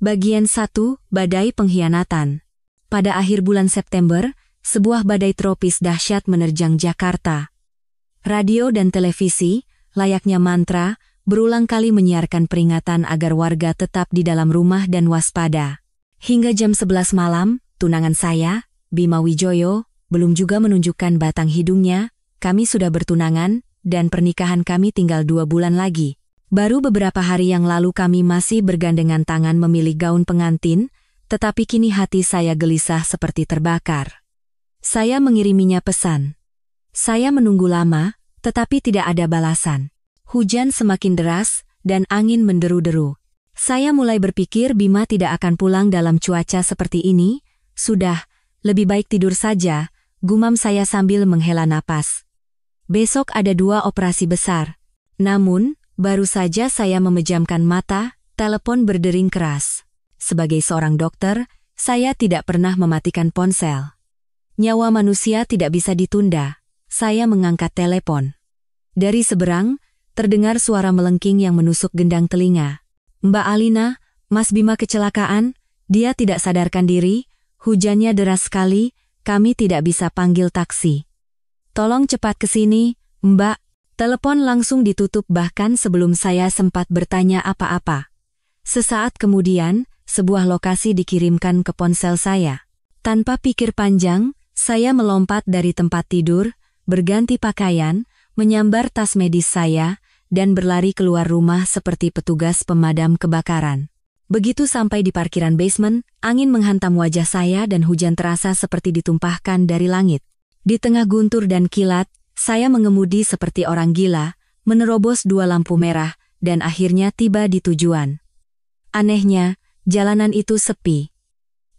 Bagian 1, Badai Pengkhianatan. Pada akhir bulan September, sebuah badai tropis dahsyat menerjang Jakarta. Radio dan televisi, layaknya mantra, berulang kali menyiarkan peringatan agar warga tetap di dalam rumah dan waspada. Hingga jam 11 malam, tunangan saya, Bima Wijoyo, belum juga menunjukkan batang hidungnya. Kami sudah bertunangan, dan pernikahan kami tinggal 2 bulan lagi. Baru beberapa hari yang lalu kami masih bergandengan tangan memilih gaun pengantin, tetapi kini hati saya gelisah seperti terbakar. Saya mengiriminya pesan. Saya menunggu lama, tetapi tidak ada balasan. Hujan semakin deras, dan angin menderu-deru. Saya mulai berpikir Bima tidak akan pulang dalam cuaca seperti ini. Sudah, lebih baik tidur saja, gumam saya sambil menghela napas. Besok ada 2 operasi besar. Namun, baru saja saya memejamkan mata, telepon berdering keras. Sebagai seorang dokter, saya tidak pernah mematikan ponsel. Nyawa manusia tidak bisa ditunda. Saya mengangkat telepon. Dari seberang, terdengar suara melengking yang menusuk gendang telinga. Mbak Alina, Mas Bima kecelakaan, dia tidak sadarkan diri, hujannya deras sekali, kami tidak bisa panggil taksi. Tolong cepat ke sini, Mbak. Telepon langsung ditutup bahkan sebelum saya sempat bertanya apa-apa. Sesaat kemudian, sebuah lokasi dikirimkan ke ponsel saya. Tanpa pikir panjang, saya melompat dari tempat tidur, berganti pakaian, menyambar tas medis saya, dan berlari keluar rumah seperti petugas pemadam kebakaran. Begitu sampai di parkiran basement, angin menghantam wajah saya dan hujan terasa seperti ditumpahkan dari langit. Di tengah guntur dan kilat, saya mengemudi seperti orang gila, menerobos 2 lampu merah, dan akhirnya tiba di tujuan. Anehnya, jalanan itu sepi.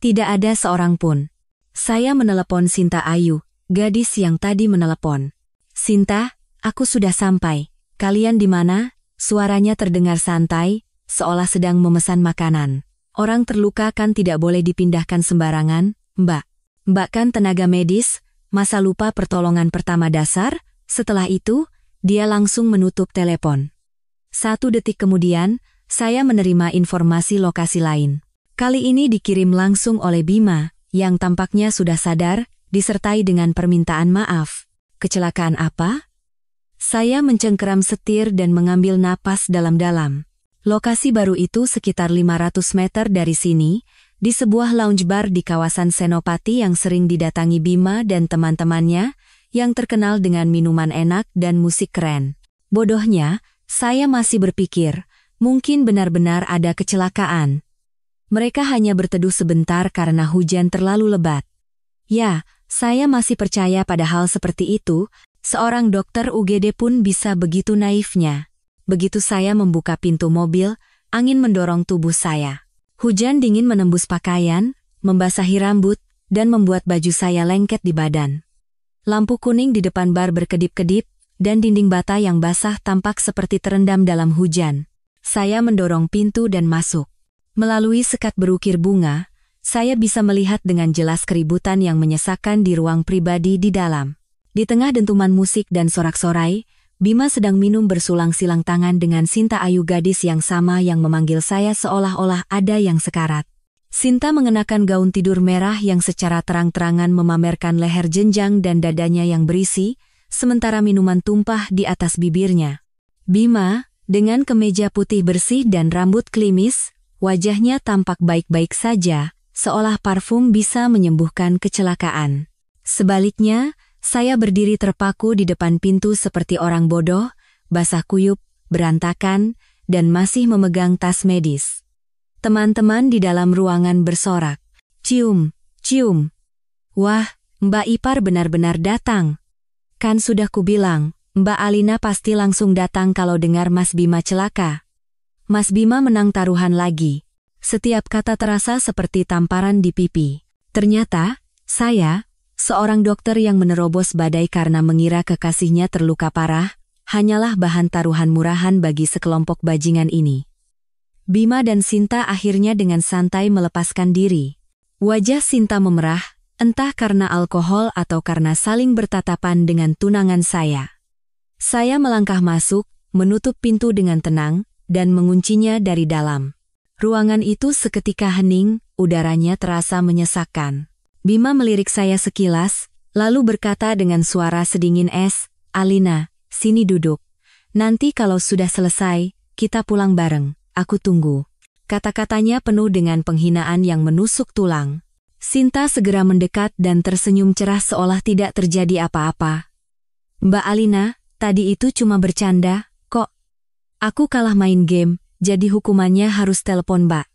Tidak ada seorang pun. Saya menelepon Sinta Ayu, gadis yang tadi menelepon. Sinta, aku sudah sampai. Kalian di mana? Suaranya terdengar santai, seolah sedang memesan makanan. Orang terluka kan tidak boleh dipindahkan sembarangan, Mbak. Mbak kan tenaga medis, masa lupa pertolongan pertama dasar? Setelah itu, dia langsung menutup telepon. 1 detik kemudian, saya menerima informasi lokasi lain. Kali ini dikirim langsung oleh Bima, yang tampaknya sudah sadar, disertai dengan permintaan maaf. Kecelakaan apa? Saya mencengkeram setir dan mengambil napas dalam-dalam. Lokasi baru itu sekitar 500 meter dari sini, di sebuah lounge bar di kawasan Senopati yang sering didatangi Bima dan teman-temannya, yang terkenal dengan minuman enak dan musik keren. Bodohnya, saya masih berpikir, mungkin benar-benar ada kecelakaan. Mereka hanya berteduh sebentar karena hujan terlalu lebat. Ya, saya masih percaya pada hal seperti itu, seorang dokter UGD pun bisa begitu naifnya. Begitu saya membuka pintu mobil, angin mendorong tubuh saya. Hujan dingin menembus pakaian, membasahi rambut, dan membuat baju saya lengket di badan. Lampu kuning di depan bar berkedip-kedip, dan dinding bata yang basah tampak seperti terendam dalam hujan. Saya mendorong pintu dan masuk. Melalui sekat berukir bunga, saya bisa melihat dengan jelas keributan yang menyesakan di ruang pribadi di dalam. Di tengah dentuman musik dan sorak-sorai, Bima sedang minum bersulang-silang tangan dengan Sinta Ayu, gadis yang sama yang memanggil saya seolah-olah ada yang sekarat. Sinta mengenakan gaun tidur merah yang secara terang-terangan memamerkan leher jenjang dan dadanya yang berisi, sementara minuman tumpah di atas bibirnya. Bima, dengan kemeja putih bersih dan rambut klimis, wajahnya tampak baik-baik saja, seolah parfum bisa menyembuhkan kecelakaan. Sebaliknya, saya berdiri terpaku di depan pintu seperti orang bodoh, basah kuyup, berantakan, dan masih memegang tas medis. Teman-teman di dalam ruangan bersorak, "Cium, cium. Wah, Mbak Ipar benar-benar datang. Kan sudah kubilang, Mbak Alina pasti langsung datang kalau dengar Mas Bima celaka." Mas Bima menang taruhan lagi. Setiap kata terasa seperti tamparan di pipi. Ternyata, saya, seorang dokter yang menerobos badai karena mengira kekasihnya terluka parah, hanyalah bahan taruhan murahan bagi sekelompok bajingan ini. Bima dan Sinta akhirnya dengan santai melepaskan diri. Wajah Sinta memerah, entah karena alkohol atau karena saling bertatapan dengan tunangan saya. Saya melangkah masuk, menutup pintu dengan tenang, dan menguncinya dari dalam. Ruangan itu seketika hening, udaranya terasa menyesakkan. Bima melirik saya sekilas, lalu berkata dengan suara sedingin es, "Alina, sini duduk. Nanti kalau sudah selesai, kita pulang bareng, aku tunggu." Kata-katanya penuh dengan penghinaan yang menusuk tulang. Sinta segera mendekat dan tersenyum cerah seolah tidak terjadi apa-apa. "Mbak Alina, tadi itu cuma bercanda, kok. Aku kalah main game, jadi hukumannya harus telepon Mbak.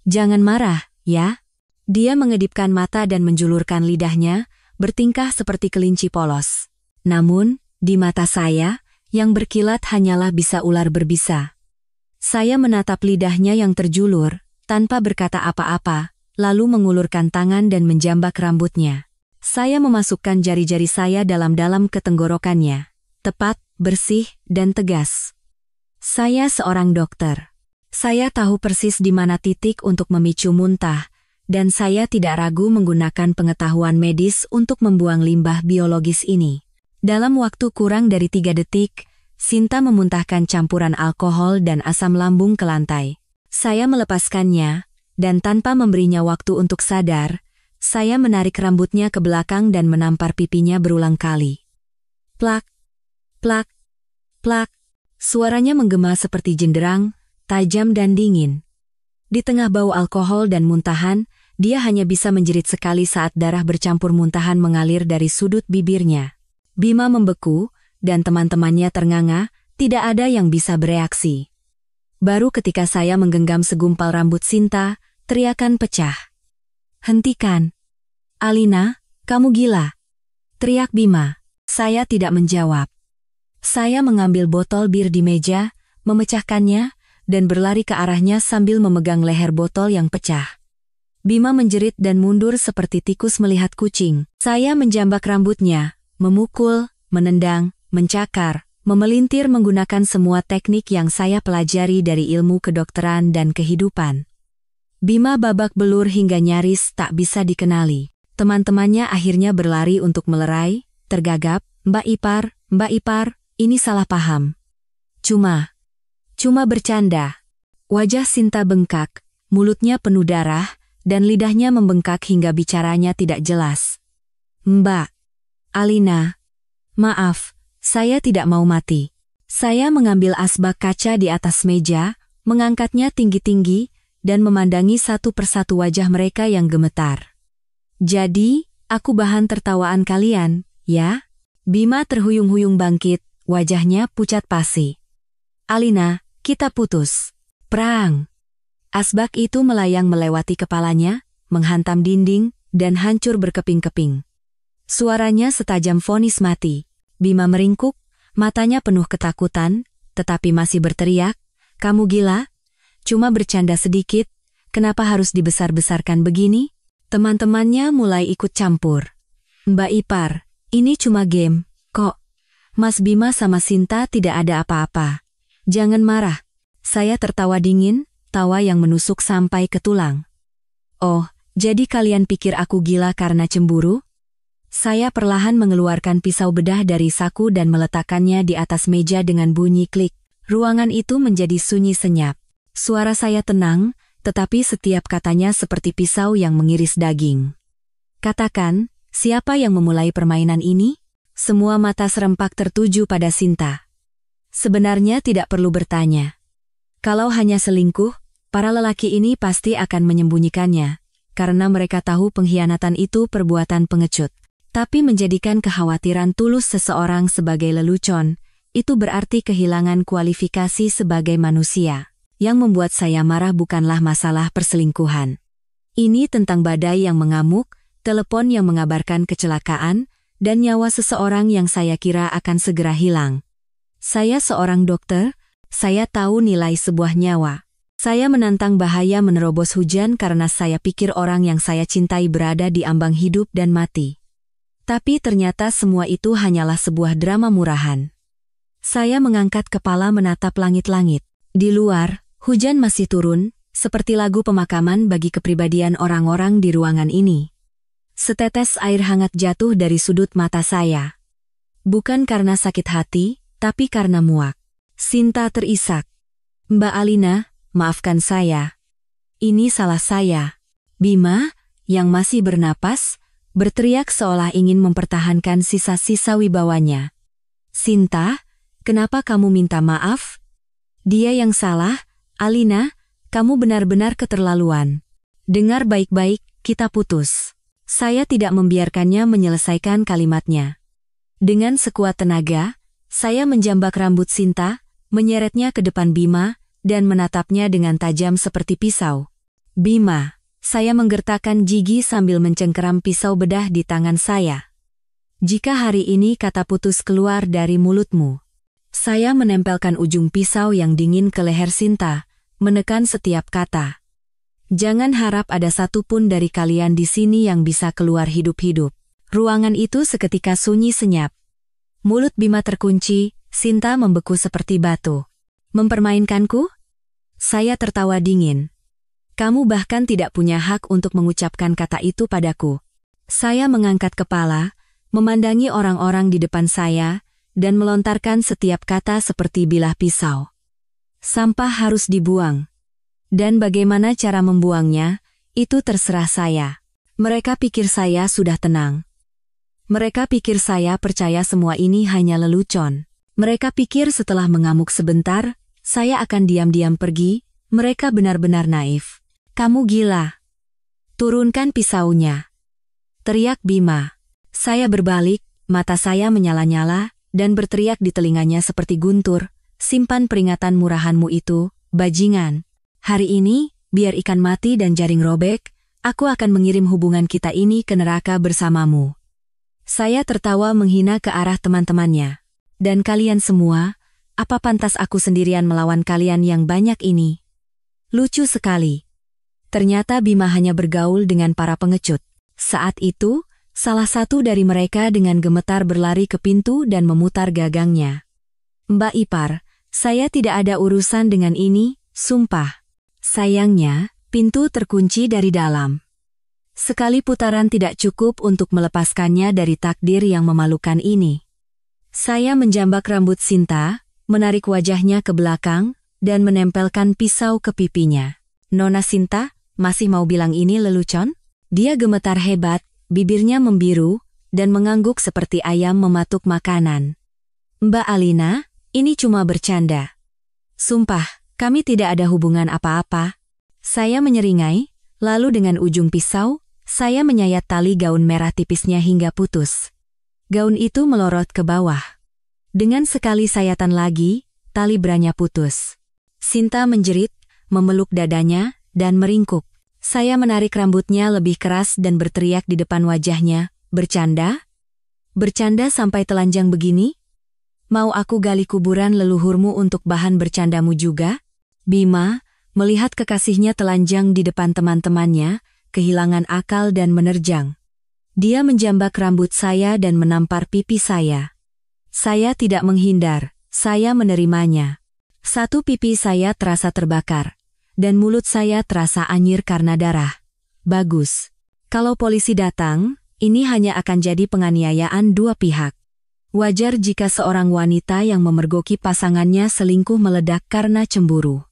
Jangan marah, ya." Dia mengedipkan mata dan menjulurkan lidahnya, bertingkah seperti kelinci polos. Namun, di mata saya, yang berkilat hanyalah bisa ular berbisa. Saya menatap lidahnya yang terjulur, tanpa berkata apa-apa, lalu mengulurkan tangan dan menjambak rambutnya. Saya memasukkan jari-jari saya dalam-dalam ke tenggorokannya. Tepat, bersih, dan tegas. Saya seorang dokter. Saya tahu persis di mana titik untuk memicu muntah, dan saya tidak ragu menggunakan pengetahuan medis untuk membuang limbah biologis ini. Dalam waktu kurang dari 3 detik, Sinta memuntahkan campuran alkohol dan asam lambung ke lantai. Saya melepaskannya, dan tanpa memberinya waktu untuk sadar, saya menarik rambutnya ke belakang dan menampar pipinya berulang kali. Plak, plak, plak. Suaranya menggema seperti jenderang, tajam dan dingin. Di tengah bau alkohol dan muntahan, dia hanya bisa menjerit sekali saat darah bercampur muntahan mengalir dari sudut bibirnya. Bima membeku, dan teman-temannya ternganga, tidak ada yang bisa bereaksi. Baru ketika saya menggenggam segumpal rambut Sinta, teriakan pecah. "Hentikan! Alina, kamu gila!" teriak Bima. Saya tidak menjawab. Saya mengambil botol bir di meja, memecahkannya, dan berlari ke arahnya sambil memegang leher botol yang pecah. Bima menjerit dan mundur seperti tikus melihat kucing. Saya menjambak rambutnya, memukul, menendang, mencakar, memelintir menggunakan semua teknik yang saya pelajari dari ilmu kedokteran dan kehidupan. Bima babak belur hingga nyaris tak bisa dikenali. Teman-temannya akhirnya berlari untuk melerai, tergagap, "Mbak Ipar, ini salah paham. Cuma bercanda." Wajah Sinta bengkak, mulutnya penuh darah, dan lidahnya membengkak hingga bicaranya tidak jelas. "Mbak Alina, maaf, saya tidak mau mati." Saya mengambil asbak kaca di atas meja, mengangkatnya tinggi-tinggi, dan memandangi satu persatu wajah mereka yang gemetar. "Jadi, aku bahan tertawaan kalian, ya?" Bima terhuyung-huyung bangkit, wajahnya pucat pasi. "Alina, kita putus." Prang! Asbak itu melayang melewati kepalanya, menghantam dinding, dan hancur berkeping-keping. Suaranya setajam vonis mati. Bima meringkuk, matanya penuh ketakutan, tetapi masih berteriak, "Kamu gila? Cuma bercanda sedikit, kenapa harus dibesar-besarkan begini?" Teman-temannya mulai ikut campur. "Mbak Ipar, ini cuma game, kok. Mas Bima sama Sinta tidak ada apa-apa. Jangan marah." Saya tertawa dingin, tawa yang menusuk sampai ke tulang. "Oh, jadi kalian pikir aku gila karena cemburu?" Saya perlahan mengeluarkan pisau bedah dari saku dan meletakkannya di atas meja dengan bunyi klik. Ruangan itu menjadi sunyi senyap. Suara saya tenang, tetapi setiap katanya seperti pisau yang mengiris daging. "Katakan, siapa yang memulai permainan ini?" Semua mata serempak tertuju pada Sinta. Sebenarnya tidak perlu bertanya. Kalau hanya selingkuh, para lelaki ini pasti akan menyembunyikannya, karena mereka tahu pengkhianatan itu perbuatan pengecut. Tapi menjadikan kekhawatiran tulus seseorang sebagai lelucon, itu berarti kehilangan kualifikasi sebagai manusia. Yang membuat saya marah bukanlah masalah perselingkuhan. Ini tentang badai yang mengamuk, telepon yang mengabarkan kecelakaan, dan nyawa seseorang yang saya kira akan segera hilang. Saya seorang dokter, saya tahu nilai sebuah nyawa. Saya menantang bahaya menerobos hujan karena saya pikir orang yang saya cintai berada di ambang hidup dan mati. Tapi ternyata semua itu hanyalah sebuah drama murahan. Saya mengangkat kepala menatap langit-langit. Di luar, hujan masih turun, seperti lagu pemakaman bagi kepribadian orang-orang di ruangan ini. Setetes air hangat jatuh dari sudut mata saya. Bukan karena sakit hati, tapi karena muak. Sinta terisak. "Mbak Alina, maafkan saya, Ini salah saya. Bima, yang masih bernapas, berteriak seolah ingin mempertahankan sisa-sisa wibawanya. Sinta, kenapa kamu minta maaf? Dia yang salah, Alina, kamu benar-benar keterlaluan. Dengar baik-baik, kita putus. Saya tidak membiarkannya menyelesaikan kalimatnya. Dengan sekuat tenaga, saya menjambak rambut Sinta, menyeretnya ke depan Bima, dan menatapnya dengan tajam seperti pisau. Bima, saya menggertakkan gigi sambil mencengkeram pisau bedah di tangan saya. Jika hari ini kata putus keluar dari mulutmu, saya menempelkan ujung pisau yang dingin ke leher Sinta, menekan setiap kata. Jangan harap ada satupun dari kalian di sini yang bisa keluar hidup-hidup. Ruangan itu seketika sunyi senyap. Mulut Bima terkunci, Sinta membeku seperti batu. Mempermainkanku? Saya tertawa dingin. Kamu bahkan tidak punya hak untuk mengucapkan kata itu padaku. Saya mengangkat kepala, memandangi orang-orang di depan saya, dan melontarkan setiap kata seperti bilah pisau. Sampah harus dibuang. Dan bagaimana cara membuangnya, itu terserah saya. Mereka pikir saya sudah tenang. Mereka pikir saya percaya semua ini hanya lelucon. Mereka pikir setelah mengamuk sebentar, saya akan diam-diam pergi. Mereka benar-benar naif. Kamu gila. Turunkan pisaunya. Teriak Bima. Saya berbalik, mata saya menyala-nyala, dan berteriak di telinganya seperti guntur. Simpan peringatan murahanmu itu, bajingan. Hari ini, biar ikan mati dan jaring robek, aku akan mengirim hubungan kita ini ke neraka bersamamu. Saya tertawa menghina ke arah teman-temannya. Dan kalian semua, apa pantas aku sendirian melawan kalian yang banyak ini? Lucu sekali. Ternyata Bima hanya bergaul dengan para pengecut. Saat itu, salah satu dari mereka dengan gemetar berlari ke pintu dan memutar gagangnya. Mbak Ipar, saya tidak ada urusan dengan ini, sumpah. Sayangnya, pintu terkunci dari dalam. Sekali putaran tidak cukup untuk melepaskannya dari takdir yang memalukan ini. Saya menjambak rambut Sinta, menarik wajahnya ke belakang, dan menempelkan pisau ke pipinya. Nona Sinta, masih mau bilang ini lelucon? Dia gemetar hebat, bibirnya membiru, dan mengangguk seperti ayam mematuk makanan. Mbak Alina, ini cuma bercanda. Sumpah, kami tidak ada hubungan apa-apa. Saya menyeringai, lalu dengan ujung pisau, saya menyayat tali gaun merah tipisnya hingga putus. Gaun itu melorot ke bawah. Dengan sekali sayatan lagi, tali branya putus. Sinta menjerit, memeluk dadanya, dan meringkuk. Saya menarik rambutnya lebih keras dan berteriak di depan wajahnya, bercanda? Bercanda sampai telanjang begini? Mau aku gali kuburan leluhurmu untuk bahan bercandamu juga? Bima, melihat kekasihnya telanjang di depan teman-temannya, kehilangan akal dan menerjang. Dia menjambak rambut saya dan menampar pipi saya. Saya tidak menghindar, saya menerimanya. Satu pipi saya terasa terbakar, dan mulut saya terasa anyir karena darah. Bagus. Kalau polisi datang, ini hanya akan jadi penganiayaan dua pihak. Wajar jika seorang wanita yang memergoki pasangannya selingkuh meledak karena cemburu.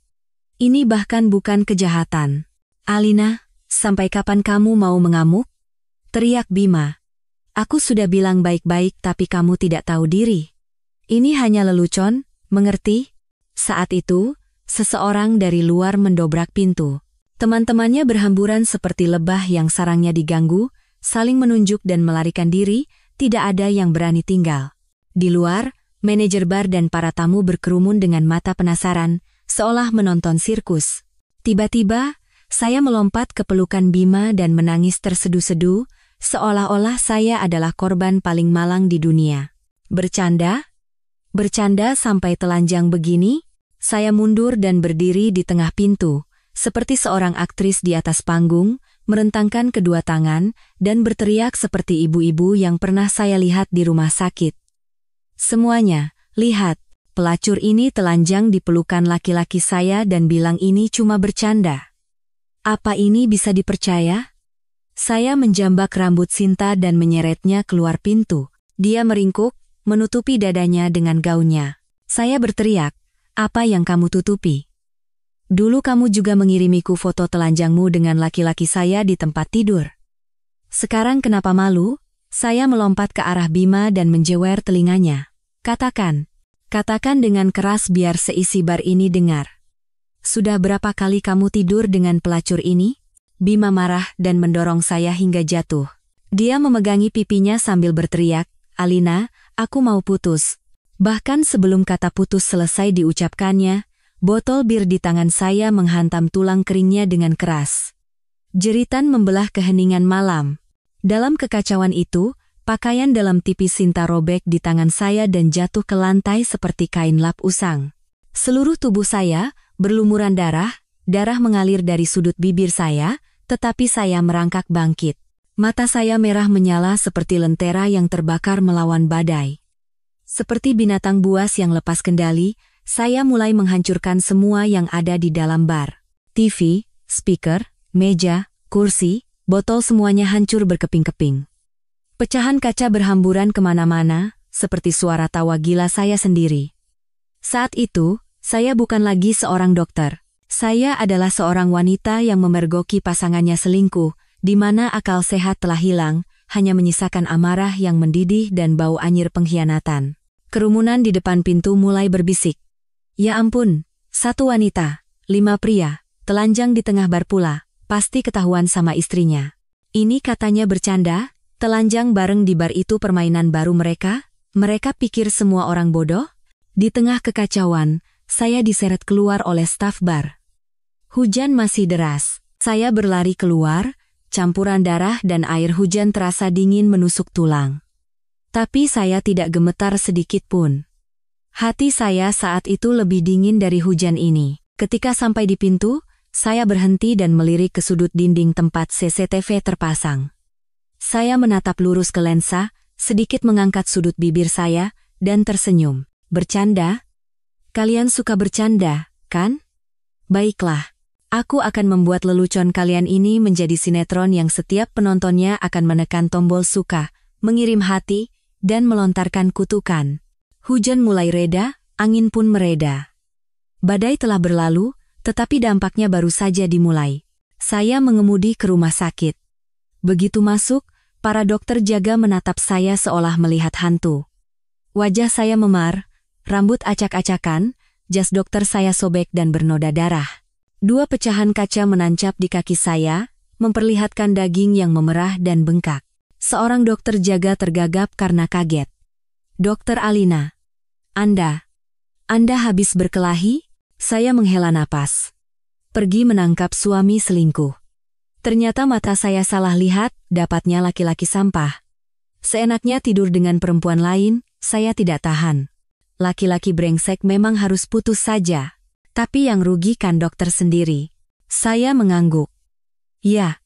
Ini bahkan bukan kejahatan. Alina, sampai kapan kamu mau mengamuk? Teriak Bima. Aku sudah bilang baik-baik tapi kamu tidak tahu diri. Ini hanya lelucon, mengerti? Saat itu, seseorang dari luar mendobrak pintu. Teman-temannya berhamburan seperti lebah yang sarangnya diganggu, saling menunjuk dan melarikan diri, tidak ada yang berani tinggal. Di luar, manajer bar dan para tamu berkerumun dengan mata penasaran, seolah menonton sirkus. Tiba-tiba, saya melompat ke pelukan Bima dan menangis terseduh-seduh, seolah-olah saya adalah korban paling malang di dunia. Bercanda? Bercanda sampai telanjang begini? Saya mundur dan berdiri di tengah pintu, seperti seorang aktris di atas panggung, merentangkan kedua tangan, dan berteriak seperti ibu-ibu yang pernah saya lihat di rumah sakit. Semuanya, lihat, pelacur ini telanjang di pelukan laki-laki saya dan bilang ini cuma bercanda. Apa ini bisa dipercaya? Saya menjambak rambut Sinta dan menyeretnya keluar pintu. Dia meringkuk, menutupi dadanya dengan gaunnya. Saya berteriak, apa yang kamu tutupi? Dulu kamu juga mengirimiku foto telanjangmu dengan laki-laki saya di tempat tidur. Sekarang kenapa malu? Saya melompat ke arah Bima dan menjewer telinganya. Katakan dengan keras biar seisi bar ini dengar. Sudah berapa kali kamu tidur dengan pelacur ini? Bima marah dan mendorong saya hingga jatuh. Dia memegangi pipinya sambil berteriak, Alina, aku mau putus. Bahkan sebelum kata putus selesai diucapkannya, botol bir di tangan saya menghantam tulang keringnya dengan keras. Jeritan membelah keheningan malam. Dalam kekacauan itu, pakaian dalam tipis Sinta robek di tangan saya dan jatuh ke lantai seperti kain lap usang. Seluruh tubuh saya berlumuran darah mengalir dari sudut bibir saya, tetapi saya merangkak bangkit. Mata saya merah menyala seperti lentera yang terbakar melawan badai. Seperti binatang buas yang lepas kendali, saya mulai menghancurkan semua yang ada di dalam bar. TV, speaker, meja, kursi, botol semuanya hancur berkeping-keping. Pecahan kaca berhamburan kemana-mana, seperti suara tawa gila saya sendiri. Saat itu, saya bukan lagi seorang dokter. Saya adalah seorang wanita yang memergoki pasangannya selingkuh, di mana akal sehat telah hilang, hanya menyisakan amarah yang mendidih dan bau anyir pengkhianatan. Kerumunan di depan pintu mulai berbisik. Ya ampun, 1 wanita, 5 pria, telanjang di tengah bar pula, pasti ketahuan sama istrinya. Ini katanya bercanda, telanjang bareng di bar itu permainan baru mereka? Mereka pikir semua orang bodoh? Di tengah kekacauan, saya diseret keluar oleh staf bar. Hujan masih deras, saya berlari keluar, campuran darah dan air hujan terasa dingin menusuk tulang. Tapi saya tidak gemetar sedikit pun. Hati saya saat itu lebih dingin dari hujan ini. Ketika sampai di pintu, saya berhenti dan melirik ke sudut dinding tempat CCTV terpasang. Saya menatap lurus ke lensa, sedikit mengangkat sudut bibir saya, dan tersenyum. Bercanda? Kalian suka bercanda, kan? Baiklah. Aku akan membuat lelucon kalian ini menjadi sinetron yang setiap penontonnya akan menekan tombol suka, mengirim hati, dan melontarkan kutukan. Hujan mulai reda, angin pun mereda. Badai telah berlalu, tetapi dampaknya baru saja dimulai. Saya mengemudi ke rumah sakit. Begitu masuk, para dokter jaga menatap saya seolah melihat hantu. Wajah saya memar, rambut acak-acakan, jas dokter saya sobek dan bernoda darah. 2 pecahan kaca menancap di kaki saya, memperlihatkan daging yang memerah dan bengkak. Seorang dokter jaga tergagap karena kaget. Dokter Alina, Anda habis berkelahi? Saya menghela napas. Pergi menangkap suami selingkuh. Ternyata mata saya salah lihat, dapatnya laki-laki sampah. Seenaknya tidur dengan perempuan lain, saya tidak tahan. Laki-laki brengsek memang harus putus saja. Tapi yang rugi kan dokter sendiri. Saya mengangguk. Ya,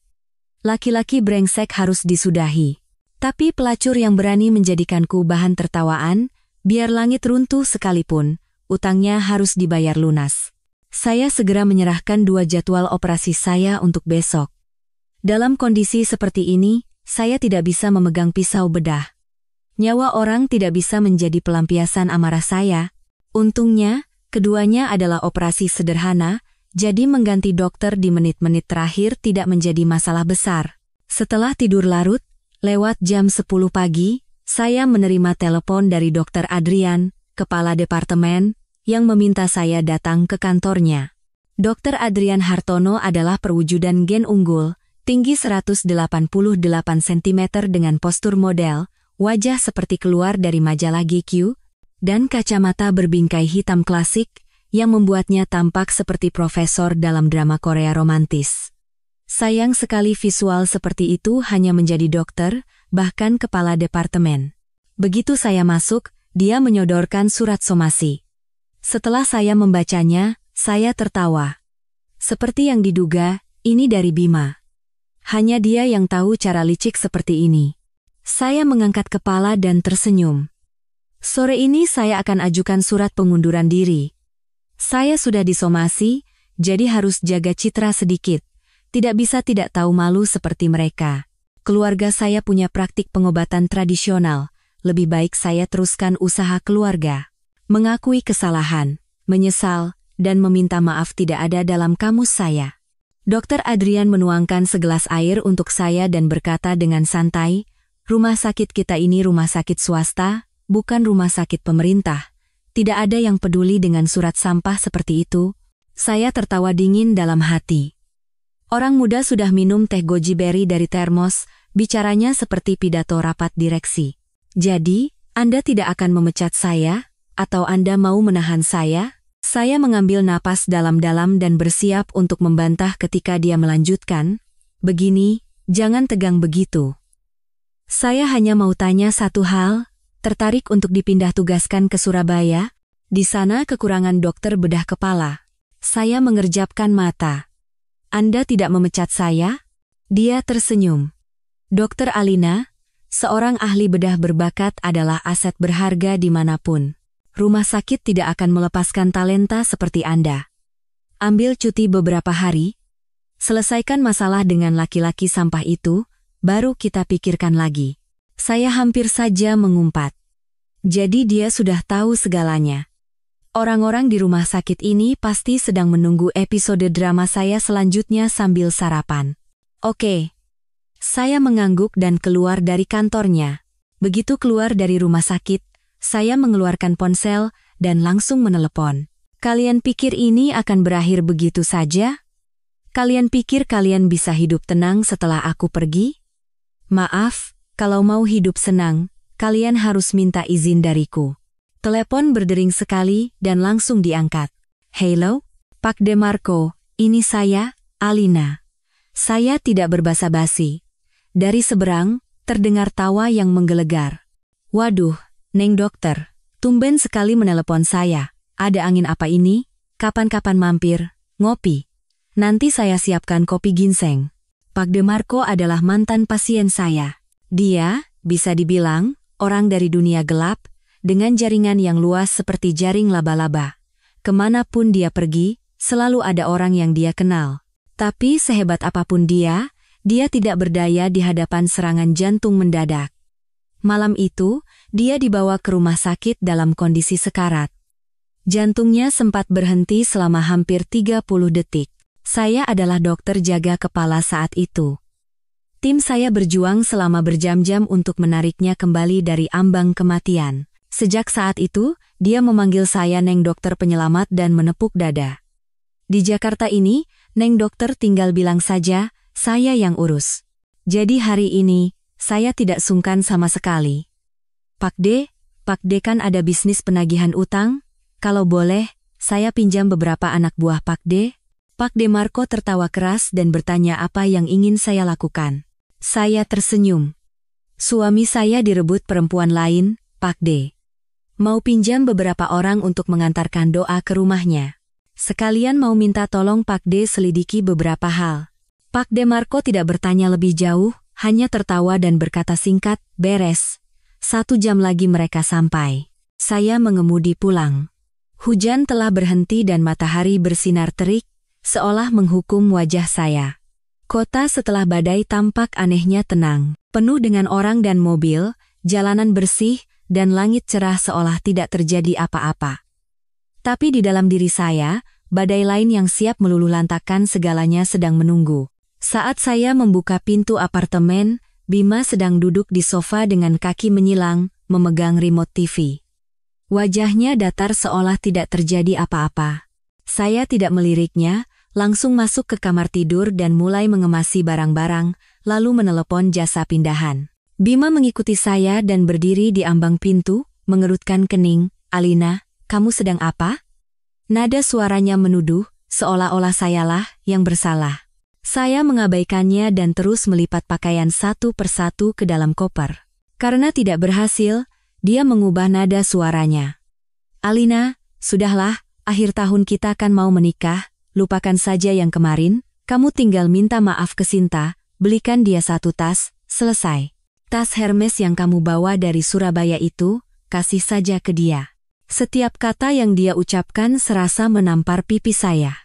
laki-laki brengsek harus disudahi. Tapi pelacur yang berani menjadikanku bahan tertawaan, biar langit runtuh sekalipun, utangnya harus dibayar lunas. Saya segera menyerahkan 2 jadwal operasi saya untuk besok. Dalam kondisi seperti ini, saya tidak bisa memegang pisau bedah. Nyawa orang tidak bisa menjadi pelampiasan amarah saya. Untungnya, keduanya adalah operasi sederhana, jadi mengganti dokter di menit-menit terakhir tidak menjadi masalah besar. Setelah tidur larut, lewat jam 10 pagi, saya menerima telepon dari Dr. Adrian, kepala departemen, yang meminta saya datang ke kantornya. Dr. Adrian Hartono adalah perwujudan gen unggul, tinggi 188 cm dengan postur model, wajah seperti keluar dari majalah GQ, dan kacamata berbingkai hitam klasik yang membuatnya tampak seperti profesor dalam drama Korea romantis. Sayang sekali visual seperti itu hanya menjadi dokter, bahkan kepala departemen. Begitu saya masuk, dia menyodorkan surat somasi. Setelah saya membacanya, saya tertawa. Seperti yang diduga, ini dari Bima. Hanya dia yang tahu cara licik seperti ini. Saya mengangkat kepala dan tersenyum. Sore ini saya akan ajukan surat pengunduran diri. Saya sudah disomasi, jadi harus jaga citra sedikit. Tidak bisa tidak tahu malu seperti mereka. Keluarga saya punya praktik pengobatan tradisional. Lebih baik saya teruskan usaha keluarga. Mengakui kesalahan, menyesal, dan meminta maaf tidak ada dalam kamus saya. Dokter Adrian menuangkan segelas air untuk saya dan berkata dengan santai, "Rumah sakit kita ini rumah sakit swasta, bukan rumah sakit pemerintah. Tidak ada yang peduli dengan surat sampah seperti itu." Saya tertawa dingin dalam hati. Orang muda sudah minum teh goji berry dari termos, bicaranya seperti pidato rapat direksi. "Jadi, Anda tidak akan memecat saya? Atau Anda mau menahan saya?" Saya mengambil napas dalam-dalam dan bersiap untuk membantah ketika dia melanjutkan, "Begini, jangan tegang begitu. Saya hanya mau tanya satu hal, tertarik untuk dipindah tugaskan ke Surabaya? Di sana kekurangan dokter bedah kepala." Saya mengerjapkan mata. "Anda tidak memecat saya?" Dia tersenyum. "Dokter Alina, seorang ahli bedah berbakat adalah aset berharga dimanapun. Rumah sakit tidak akan melepaskan talenta seperti Anda. Ambil cuti beberapa hari, selesaikan masalah dengan laki-laki sampah itu, baru kita pikirkan lagi." Saya hampir saja mengumpat. Jadi dia sudah tahu segalanya. Orang-orang di rumah sakit ini pasti sedang menunggu episode drama saya selanjutnya sambil sarapan. Oke. Saya mengangguk dan keluar dari kantornya. Begitu keluar dari rumah sakit, saya mengeluarkan ponsel dan langsung menelepon. "Kalian pikir ini akan berakhir begitu saja? Kalian pikir kalian bisa hidup tenang setelah aku pergi? Maaf, kalau mau hidup senang, kalian harus minta izin dariku." Telepon berdering sekali dan langsung diangkat. "Halo, Pak DeMarco, ini saya, Alina." Saya tidak berbasa-basi. Dari seberang, terdengar tawa yang menggelegar. "Waduh, Neng Dokter, tumben sekali menelepon saya. Ada angin apa ini? Kapan-kapan mampir, ngopi. Nanti saya siapkan kopi ginseng." Pak DeMarco adalah mantan pasien saya. Dia, bisa dibilang, orang dari dunia gelap, dengan jaringan yang luas seperti jaring laba-laba. Kemanapun dia pergi, selalu ada orang yang dia kenal. Tapi sehebat apapun dia tidak berdaya di hadapan serangan jantung mendadak. Malam itu, dia dibawa ke rumah sakit dalam kondisi sekarat. Jantungnya sempat berhenti selama hampir 30 detik. Saya adalah dokter jaga kepala saat itu. Tim saya berjuang selama berjam-jam untuk menariknya kembali dari ambang kematian. Sejak saat itu, dia memanggil saya Neng Dokter Penyelamat dan menepuk dada. Di Jakarta ini, Neng Dokter tinggal bilang saja, saya yang urus. Jadi hari ini, saya tidak sungkan sama sekali. Pak D kan ada bisnis penagihan utang? Kalau boleh, saya pinjam beberapa anak buah Pak D. Pak DeMarco tertawa keras dan bertanya apa yang ingin saya lakukan. Saya tersenyum. Suami saya direbut perempuan lain, Pak D. Mau pinjam beberapa orang untuk mengantarkan doa ke rumahnya. Sekalian mau minta tolong Pak D selidiki beberapa hal. Pak DeMarco tidak bertanya lebih jauh, hanya tertawa dan berkata singkat, "Beres. 1 jam lagi mereka sampai." Saya mengemudi pulang. Hujan telah berhenti dan matahari bersinar terik, seolah menghukum wajah saya. Kota setelah badai tampak anehnya tenang, penuh dengan orang dan mobil, jalanan bersih, dan langit cerah seolah tidak terjadi apa-apa. Tapi di dalam diri saya, badai lain yang siap meluluhlantakkan segalanya sedang menunggu. Saat saya membuka pintu apartemen, Bima sedang duduk di sofa dengan kaki menyilang, memegang remote TV. Wajahnya datar seolah tidak terjadi apa-apa. Saya tidak meliriknya, langsung masuk ke kamar tidur dan mulai mengemasi barang-barang, lalu menelepon jasa pindahan. Bima mengikuti saya dan berdiri di ambang pintu, mengerutkan kening. "Alina, kamu sedang apa?" Nada suaranya menuduh, seolah-olah sayalah yang bersalah. Saya mengabaikannya dan terus melipat pakaian satu persatu ke dalam koper. Karena tidak berhasil, dia mengubah nada suaranya. "Alina, sudahlah, akhir tahun kita kan mau menikah, lupakan saja yang kemarin, kamu tinggal minta maaf ke Sinta, belikan dia 1 tas, selesai. Tas Hermes yang kamu bawa dari Surabaya itu, kasih saja ke dia." Setiap kata yang dia ucapkan serasa menampar pipi saya.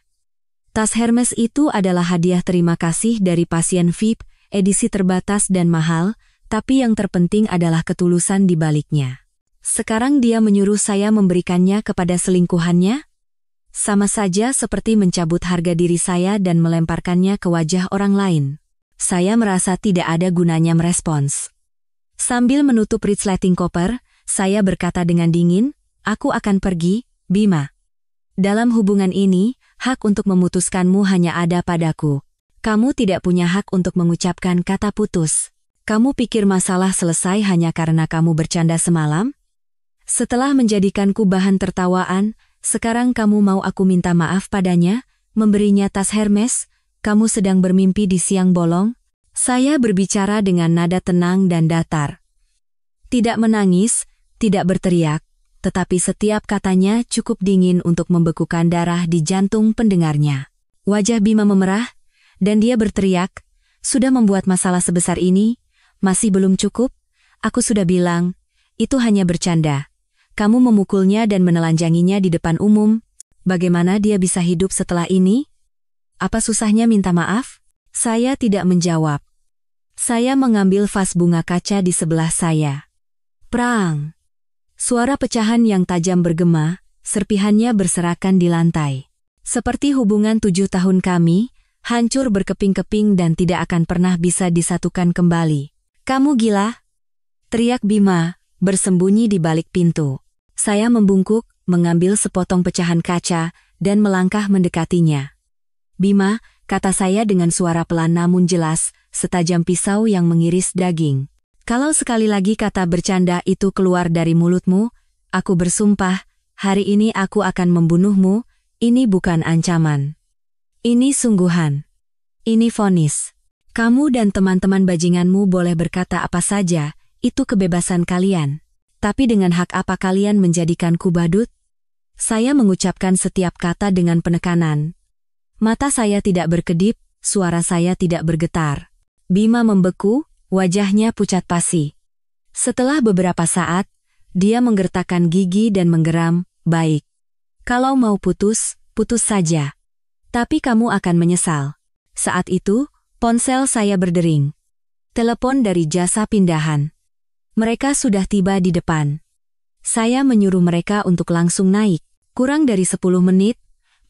Tas Hermes itu adalah hadiah terima kasih dari pasien VIP, edisi terbatas dan mahal, tapi yang terpenting adalah ketulusan di baliknya. Sekarang dia menyuruh saya memberikannya kepada selingkuhannya? Sama saja seperti mencabut harga diri saya dan melemparkannya ke wajah orang lain. Saya merasa tidak ada gunanya merespons. Sambil menutup resleting koper, saya berkata dengan dingin, "Aku akan pergi, Bima. Dalam hubungan ini, hak untuk memutuskanmu hanya ada padaku. Kamu tidak punya hak untuk mengucapkan kata putus. Kamu pikir masalah selesai hanya karena kamu bercanda semalam? Setelah menjadikanku bahan tertawaan, sekarang kamu mau aku minta maaf padanya, memberinya tas Hermes? Kamu sedang bermimpi di siang bolong?" Saya berbicara dengan nada tenang dan datar. Tidak menangis, tidak berteriak, tetapi setiap katanya cukup dingin untuk membekukan darah di jantung pendengarnya. Wajah Bima memerah, dan dia berteriak, "Sudah membuat masalah sebesar ini? Masih belum cukup? Aku sudah bilang, itu hanya bercanda. Kamu memukulnya dan menelanjanginya di depan umum. Bagaimana dia bisa hidup setelah ini? Apa susahnya minta maaf?" Saya tidak menjawab. Saya mengambil vas bunga kaca di sebelah saya. Prang! Suara pecahan yang tajam bergema, serpihannya berserakan di lantai. Seperti hubungan 7 tahun kami, hancur berkeping-keping dan tidak akan pernah bisa disatukan kembali. "Kamu gila?" teriak Bima, bersembunyi di balik pintu. Saya membungkuk, mengambil sepotong pecahan kaca, dan melangkah mendekatinya. "Bima," kata saya dengan suara pelan namun jelas, setajam pisau yang mengiris daging. "Kalau sekali lagi kata bercanda itu keluar dari mulutmu, aku bersumpah, hari ini aku akan membunuhmu. Ini bukan ancaman. Ini sungguhan. Ini vonis. Kamu dan teman-teman bajinganmu boleh berkata apa saja, itu kebebasan kalian. Tapi dengan hak apa kalian menjadikanku badut?" Saya mengucapkan setiap kata dengan penekanan. Mata saya tidak berkedip, suara saya tidak bergetar. Bima membeku, wajahnya pucat pasi. Setelah beberapa saat, dia menggertakkan gigi dan menggeram, "Baik. Kalau mau putus, putus saja. Tapi kamu akan menyesal." Saat itu, ponsel saya berdering. Telepon dari jasa pindahan. Mereka sudah tiba di depan. Saya menyuruh mereka untuk langsung naik. Kurang dari 10 menit,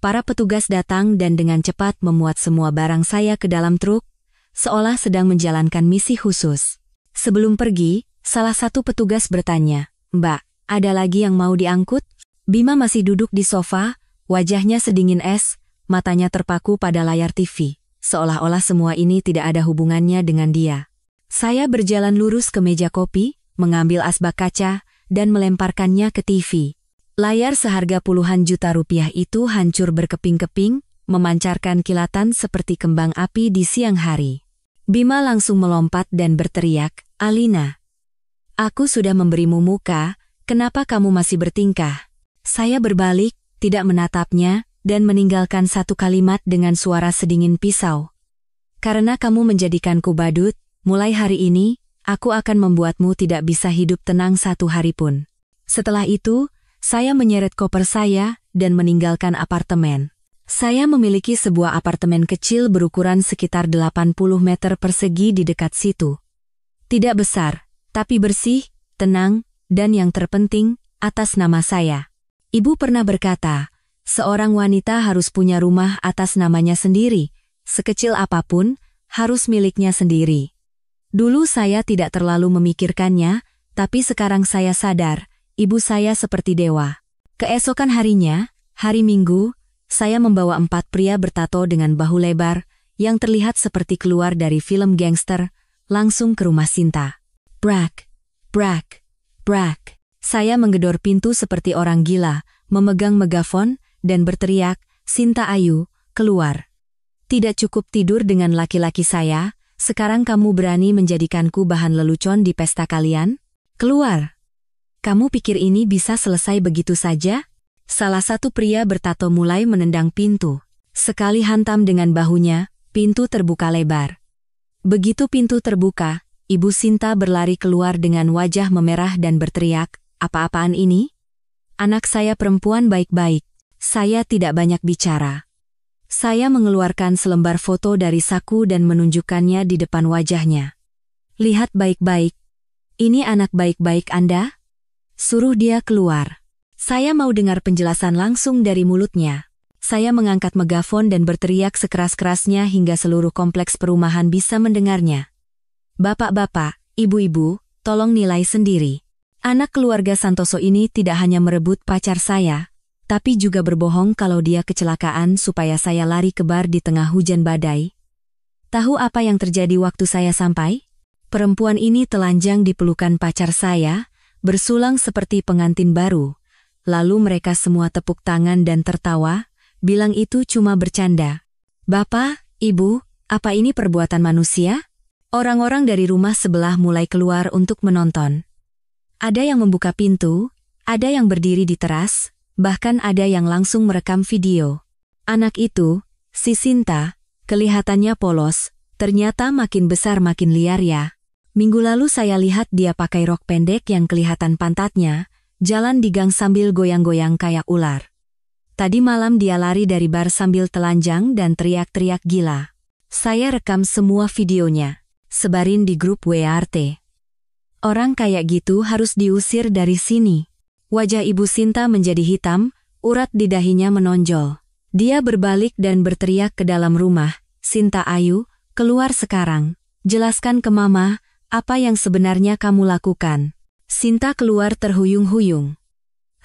para petugas datang dan dengan cepat memuat semua barang saya ke dalam truk, seolah sedang menjalankan misi khusus. Sebelum pergi, salah satu petugas bertanya, "Mbak, ada lagi yang mau diangkut?" Bima masih duduk di sofa, wajahnya sedingin es, matanya terpaku pada layar TV, seolah-olah semua ini tidak ada hubungannya dengan dia. Saya berjalan lurus ke meja kopi, mengambil asbak kaca, dan melemparkannya ke TV. Layar seharga puluhan juta rupiah itu hancur berkeping-keping, memancarkan kilatan seperti kembang api di siang hari. Bima langsung melompat dan berteriak, "Alina, aku sudah memberimu muka, kenapa kamu masih bertingkah?" Saya berbalik, tidak menatapnya, dan meninggalkan satu kalimat dengan suara sedingin pisau. "Karena kamu menjadikanku badut, mulai hari ini, aku akan membuatmu tidak bisa hidup tenang satu hari pun." Setelah itu, saya menyeret koper saya dan meninggalkan apartemen. Saya memiliki sebuah apartemen kecil berukuran sekitar 80 meter persegi di dekat situ. Tidak besar, tapi bersih, tenang, dan yang terpenting, atas nama saya. Ibu pernah berkata, seorang wanita harus punya rumah atas namanya sendiri, sekecil apapun, harus miliknya sendiri. Dulu saya tidak terlalu memikirkannya, tapi sekarang saya sadar, ibu saya seperti dewa. Keesokan harinya, hari Minggu, saya membawa 4 pria bertato dengan bahu lebar, yang terlihat seperti keluar dari film gangster, langsung ke rumah Sinta. Brak, brak, brak. Saya menggedor pintu seperti orang gila, memegang megafon, dan berteriak, "Sinta Ayu, keluar. Tidak cukup tidur dengan laki-laki saya, sekarang kamu berani menjadikanku bahan lelucon di pesta kalian? Keluar. Kamu pikir ini bisa selesai begitu saja?" Salah satu pria bertato mulai menendang pintu. Sekali hantam dengan bahunya, pintu terbuka lebar. Begitu pintu terbuka, Ibu Sinta berlari keluar dengan wajah memerah dan berteriak, "Apa-apaan ini? Anak saya perempuan baik-baik." Saya tidak banyak bicara. Saya mengeluarkan selembar foto dari saku dan menunjukkannya di depan wajahnya. "Lihat baik-baik. Ini anak baik-baik Anda? Suruh dia keluar." Saya mau dengar penjelasan langsung dari mulutnya. Saya mengangkat megafon dan berteriak sekeras-kerasnya hingga seluruh kompleks perumahan bisa mendengarnya. Bapak-bapak, ibu-ibu, tolong nilai sendiri. Anak keluarga Santoso ini tidak hanya merebut pacar saya, tapi juga berbohong kalau dia kecelakaan supaya saya lari ke bar di tengah hujan badai. Tahu apa yang terjadi waktu saya sampai? Perempuan ini telanjang di pelukan pacar saya, bersulang seperti pengantin baru. Lalu mereka semua tepuk tangan dan tertawa, bilang itu cuma bercanda. Bapak, Ibu, apa ini perbuatan manusia? Orang-orang dari rumah sebelah mulai keluar untuk menonton. Ada yang membuka pintu, ada yang berdiri di teras, bahkan ada yang langsung merekam video. Anak itu, si Sinta, kelihatannya polos, ternyata makin besar makin liar ya. Minggu lalu saya lihat dia pakai rok pendek yang kelihatan pantatnya, jalan di gang sambil goyang-goyang kayak ular. Tadi malam dia lari dari bar sambil telanjang dan teriak-teriak gila. Saya rekam semua videonya, sebarin di grup WhatsApp. Orang kayak gitu harus diusir dari sini. Wajah Ibu Sinta menjadi hitam, urat di dahinya menonjol. Dia berbalik dan berteriak ke dalam rumah, Sinta Ayu, keluar sekarang. Jelaskan ke Mama, apa yang sebenarnya kamu lakukan. Sinta keluar terhuyung-huyung.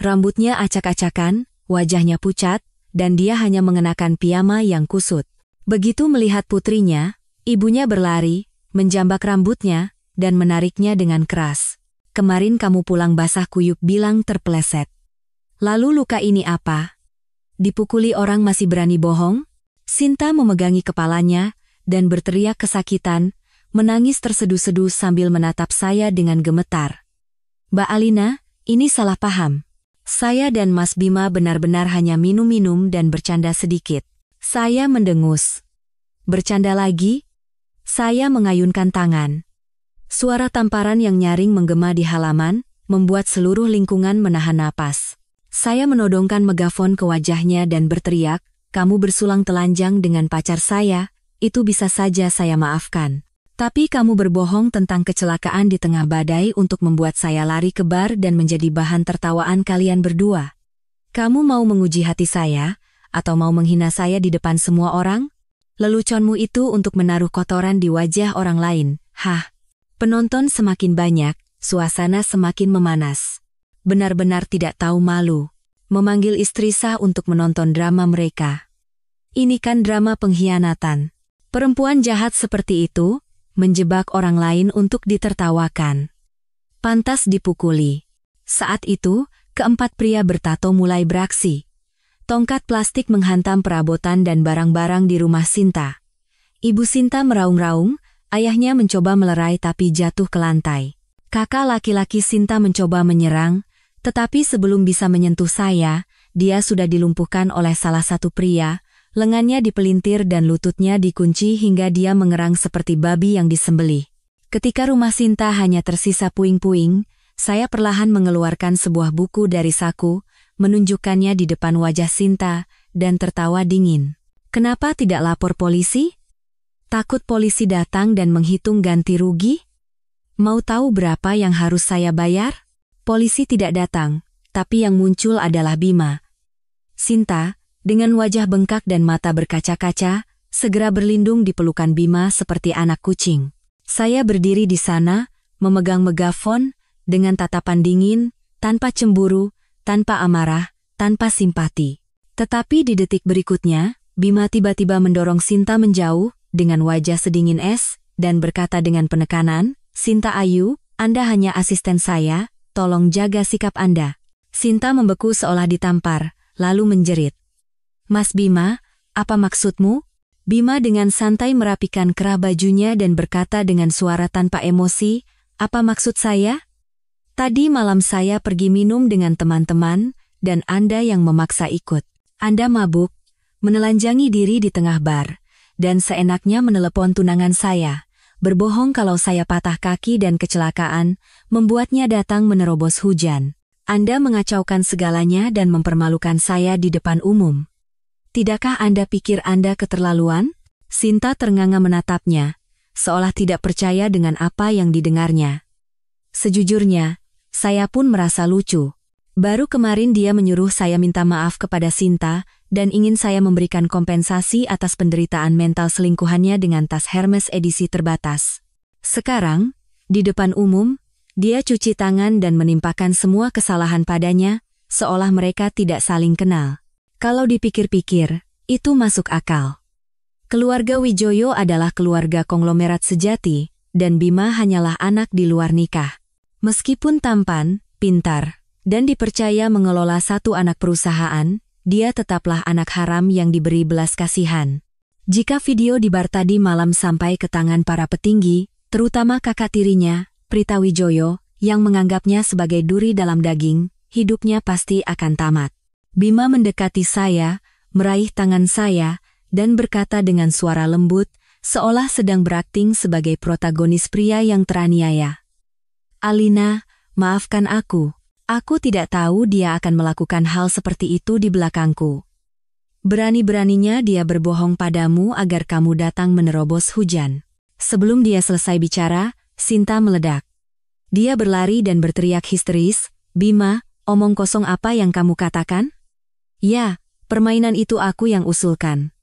Rambutnya acak-acakan, wajahnya pucat, dan dia hanya mengenakan piyama yang kusut. Begitu melihat putrinya, ibunya berlari, menjambak rambutnya, dan menariknya dengan keras. Kemarin kamu pulang basah kuyup bilang terpeleset. Lalu luka ini apa? Dipukuli orang masih berani bohong? Sinta memegangi kepalanya, dan berteriak kesakitan, menangis terseduh-seduh sambil menatap saya dengan gemetar. Mbak Alina, ini salah paham. Saya dan Mas Bima benar-benar hanya minum-minum dan bercanda sedikit. Saya mendengus. Bercanda lagi? Saya mengayunkan tangan. Suara tamparan yang nyaring menggema di halaman, membuat seluruh lingkungan menahan napas. Saya menodongkan megafon ke wajahnya dan berteriak, kamu bersulang telanjang dengan pacar saya, itu bisa saja saya maafkan. Tapi kamu berbohong tentang kecelakaan di tengah badai untuk membuat saya lari ke bar dan menjadi bahan tertawaan kalian berdua. Kamu mau menguji hati saya, atau mau menghina saya di depan semua orang? Leluconmu itu untuk menaruh kotoran di wajah orang lain, hah? Penonton semakin banyak, suasana semakin memanas. Benar-benar tidak tahu malu. Memanggil istri sah untuk menonton drama mereka. Ini kan drama pengkhianatan. Perempuan jahat seperti itu, menjebak orang lain untuk ditertawakan. Pantas dipukuli. Saat itu, keempat pria bertato mulai beraksi. Tongkat plastik menghantam perabotan dan barang-barang di rumah Sinta. Ibu Sinta meraung-raung, ayahnya mencoba melerai tapi jatuh ke lantai. Kakak laki-laki Sinta mencoba menyerang, tetapi sebelum bisa menyentuh saya, dia sudah dilumpuhkan oleh salah satu pria, lengannya dipelintir dan lututnya dikunci hingga dia mengerang seperti babi yang disembelih. Ketika rumah Sinta hanya tersisa puing-puing, saya perlahan mengeluarkan sebuah buku dari saku, menunjukkannya di depan wajah Sinta, dan tertawa dingin. Kenapa tidak lapor polisi? Takut polisi datang dan menghitung ganti rugi? Mau tahu berapa yang harus saya bayar? Polisi tidak datang, tapi yang muncul adalah Bima. Sinta, dengan wajah bengkak dan mata berkaca-kaca, segera berlindung di pelukan Bima seperti anak kucing. Saya berdiri di sana, memegang megafon, dengan tatapan dingin, tanpa cemburu, tanpa amarah, tanpa simpati. Tetapi di detik berikutnya, Bima tiba-tiba mendorong Sinta menjauh, dengan wajah sedingin es, dan berkata dengan penekanan, Sinta Ayu, Anda hanya asisten saya, tolong jaga sikap Anda. Sinta membeku seolah ditampar, lalu menjerit. Mas Bima, apa maksudmu? Bima dengan santai merapikan kerah bajunya dan berkata dengan suara tanpa emosi, apa maksud saya? Tadi malam saya pergi minum dengan teman-teman, dan Anda yang memaksa ikut. Anda mabuk, menelanjangi diri di tengah bar, dan seenaknya menelepon tunangan saya, berbohong kalau saya patah kaki dan kecelakaan, membuatnya datang menerobos hujan. Anda mengacaukan segalanya dan mempermalukan saya di depan umum. Tidakkah Anda pikir Anda keterlaluan? Sinta ternganga menatapnya, seolah tidak percaya dengan apa yang didengarnya. Sejujurnya, saya pun merasa lucu. Baru kemarin dia menyuruh saya minta maaf kepada Sinta, dan ingin saya memberikan kompensasi atas penderitaan mental selingkuhannya dengan tas Hermes edisi terbatas. Sekarang, di depan umum, dia cuci tangan dan menimpakan semua kesalahan padanya, seolah mereka tidak saling kenal. Kalau dipikir-pikir, itu masuk akal. Keluarga Wijoyo adalah keluarga konglomerat sejati, dan Bima hanyalah anak di luar nikah. Meskipun tampan, pintar, dan dipercaya mengelola satu anak perusahaan, dia tetaplah anak haram yang diberi belas kasihan. Jika video dibar tadi malam sampai ke tangan para petinggi, terutama kakak tirinya, Prita Wijoyo, yang menganggapnya sebagai duri dalam daging, hidupnya pasti akan tamat. Bima mendekati saya, meraih tangan saya, dan berkata dengan suara lembut, seolah sedang berakting sebagai protagonis pria yang teraniaya. "Alina, maafkan aku. Aku tidak tahu dia akan melakukan hal seperti itu di belakangku. Berani-beraninya dia berbohong padamu agar kamu datang menerobos hujan." Sebelum dia selesai bicara, Sinta meledak. Dia berlari dan berteriak histeris, "Bima, omong kosong apa yang kamu katakan? Ya, permainan itu aku yang usulkan.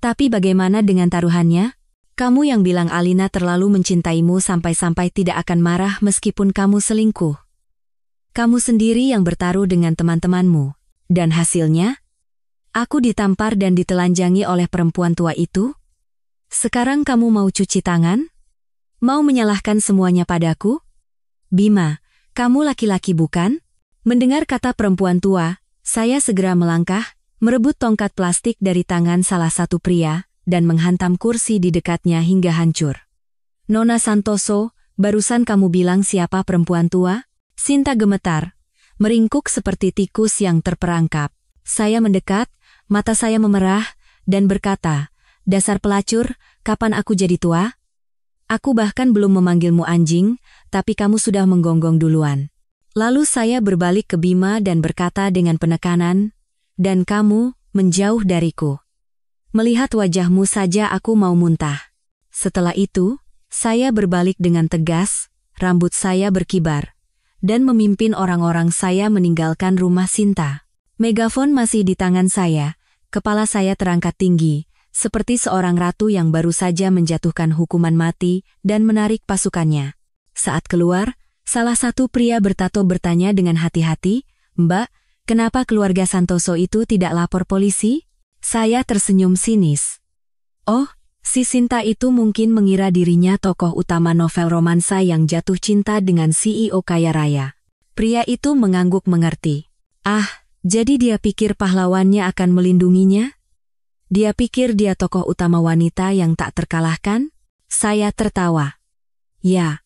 Tapi bagaimana dengan taruhannya? Kamu yang bilang Alina terlalu mencintaimu sampai-sampai tidak akan marah meskipun kamu selingkuh. Kamu sendiri yang bertaruh dengan teman-temanmu. Dan hasilnya? Aku ditampar dan ditelanjangi oleh perempuan tua itu? Sekarang kamu mau cuci tangan? Mau menyalahkan semuanya padaku? Bima, kamu laki-laki bukan?" Mendengar kata perempuan tua, saya segera melangkah, merebut tongkat plastik dari tangan salah satu pria, dan menghantam kursi di dekatnya hingga hancur. "Nona Santoso, barusan kamu bilang siapa perempuan tua?" Sinta gemetar, meringkuk seperti tikus yang terperangkap. Saya mendekat, mata saya memerah, dan berkata, "Dasar pelacur, kapan aku jadi tua? Aku bahkan belum memanggilmu anjing, tapi kamu sudah menggonggong duluan." Lalu saya berbalik ke Bima dan berkata dengan penekanan, "Dan kamu, menjauh dariku. Melihat wajahmu saja aku mau muntah." Setelah itu, saya berbalik dengan tegas, rambut saya berkibar, dan memimpin orang-orang saya meninggalkan rumah Sinta. Megafon masih di tangan saya, kepala saya terangkat tinggi, seperti seorang ratu yang baru saja menjatuhkan hukuman mati dan menarik pasukannya. Saat keluar, salah satu pria bertato bertanya dengan hati-hati, "Mbak, kenapa keluarga Santoso itu tidak lapor polisi?" Saya tersenyum sinis. "Oh, si Sinta itu mungkin mengira dirinya tokoh utama novel romansa yang jatuh cinta dengan CEO kaya raya." Pria itu mengangguk mengerti. "Ah, jadi dia pikir pahlawannya akan melindunginya? Dia pikir dia tokoh utama wanita yang tak terkalahkan?" Saya tertawa. "Ya.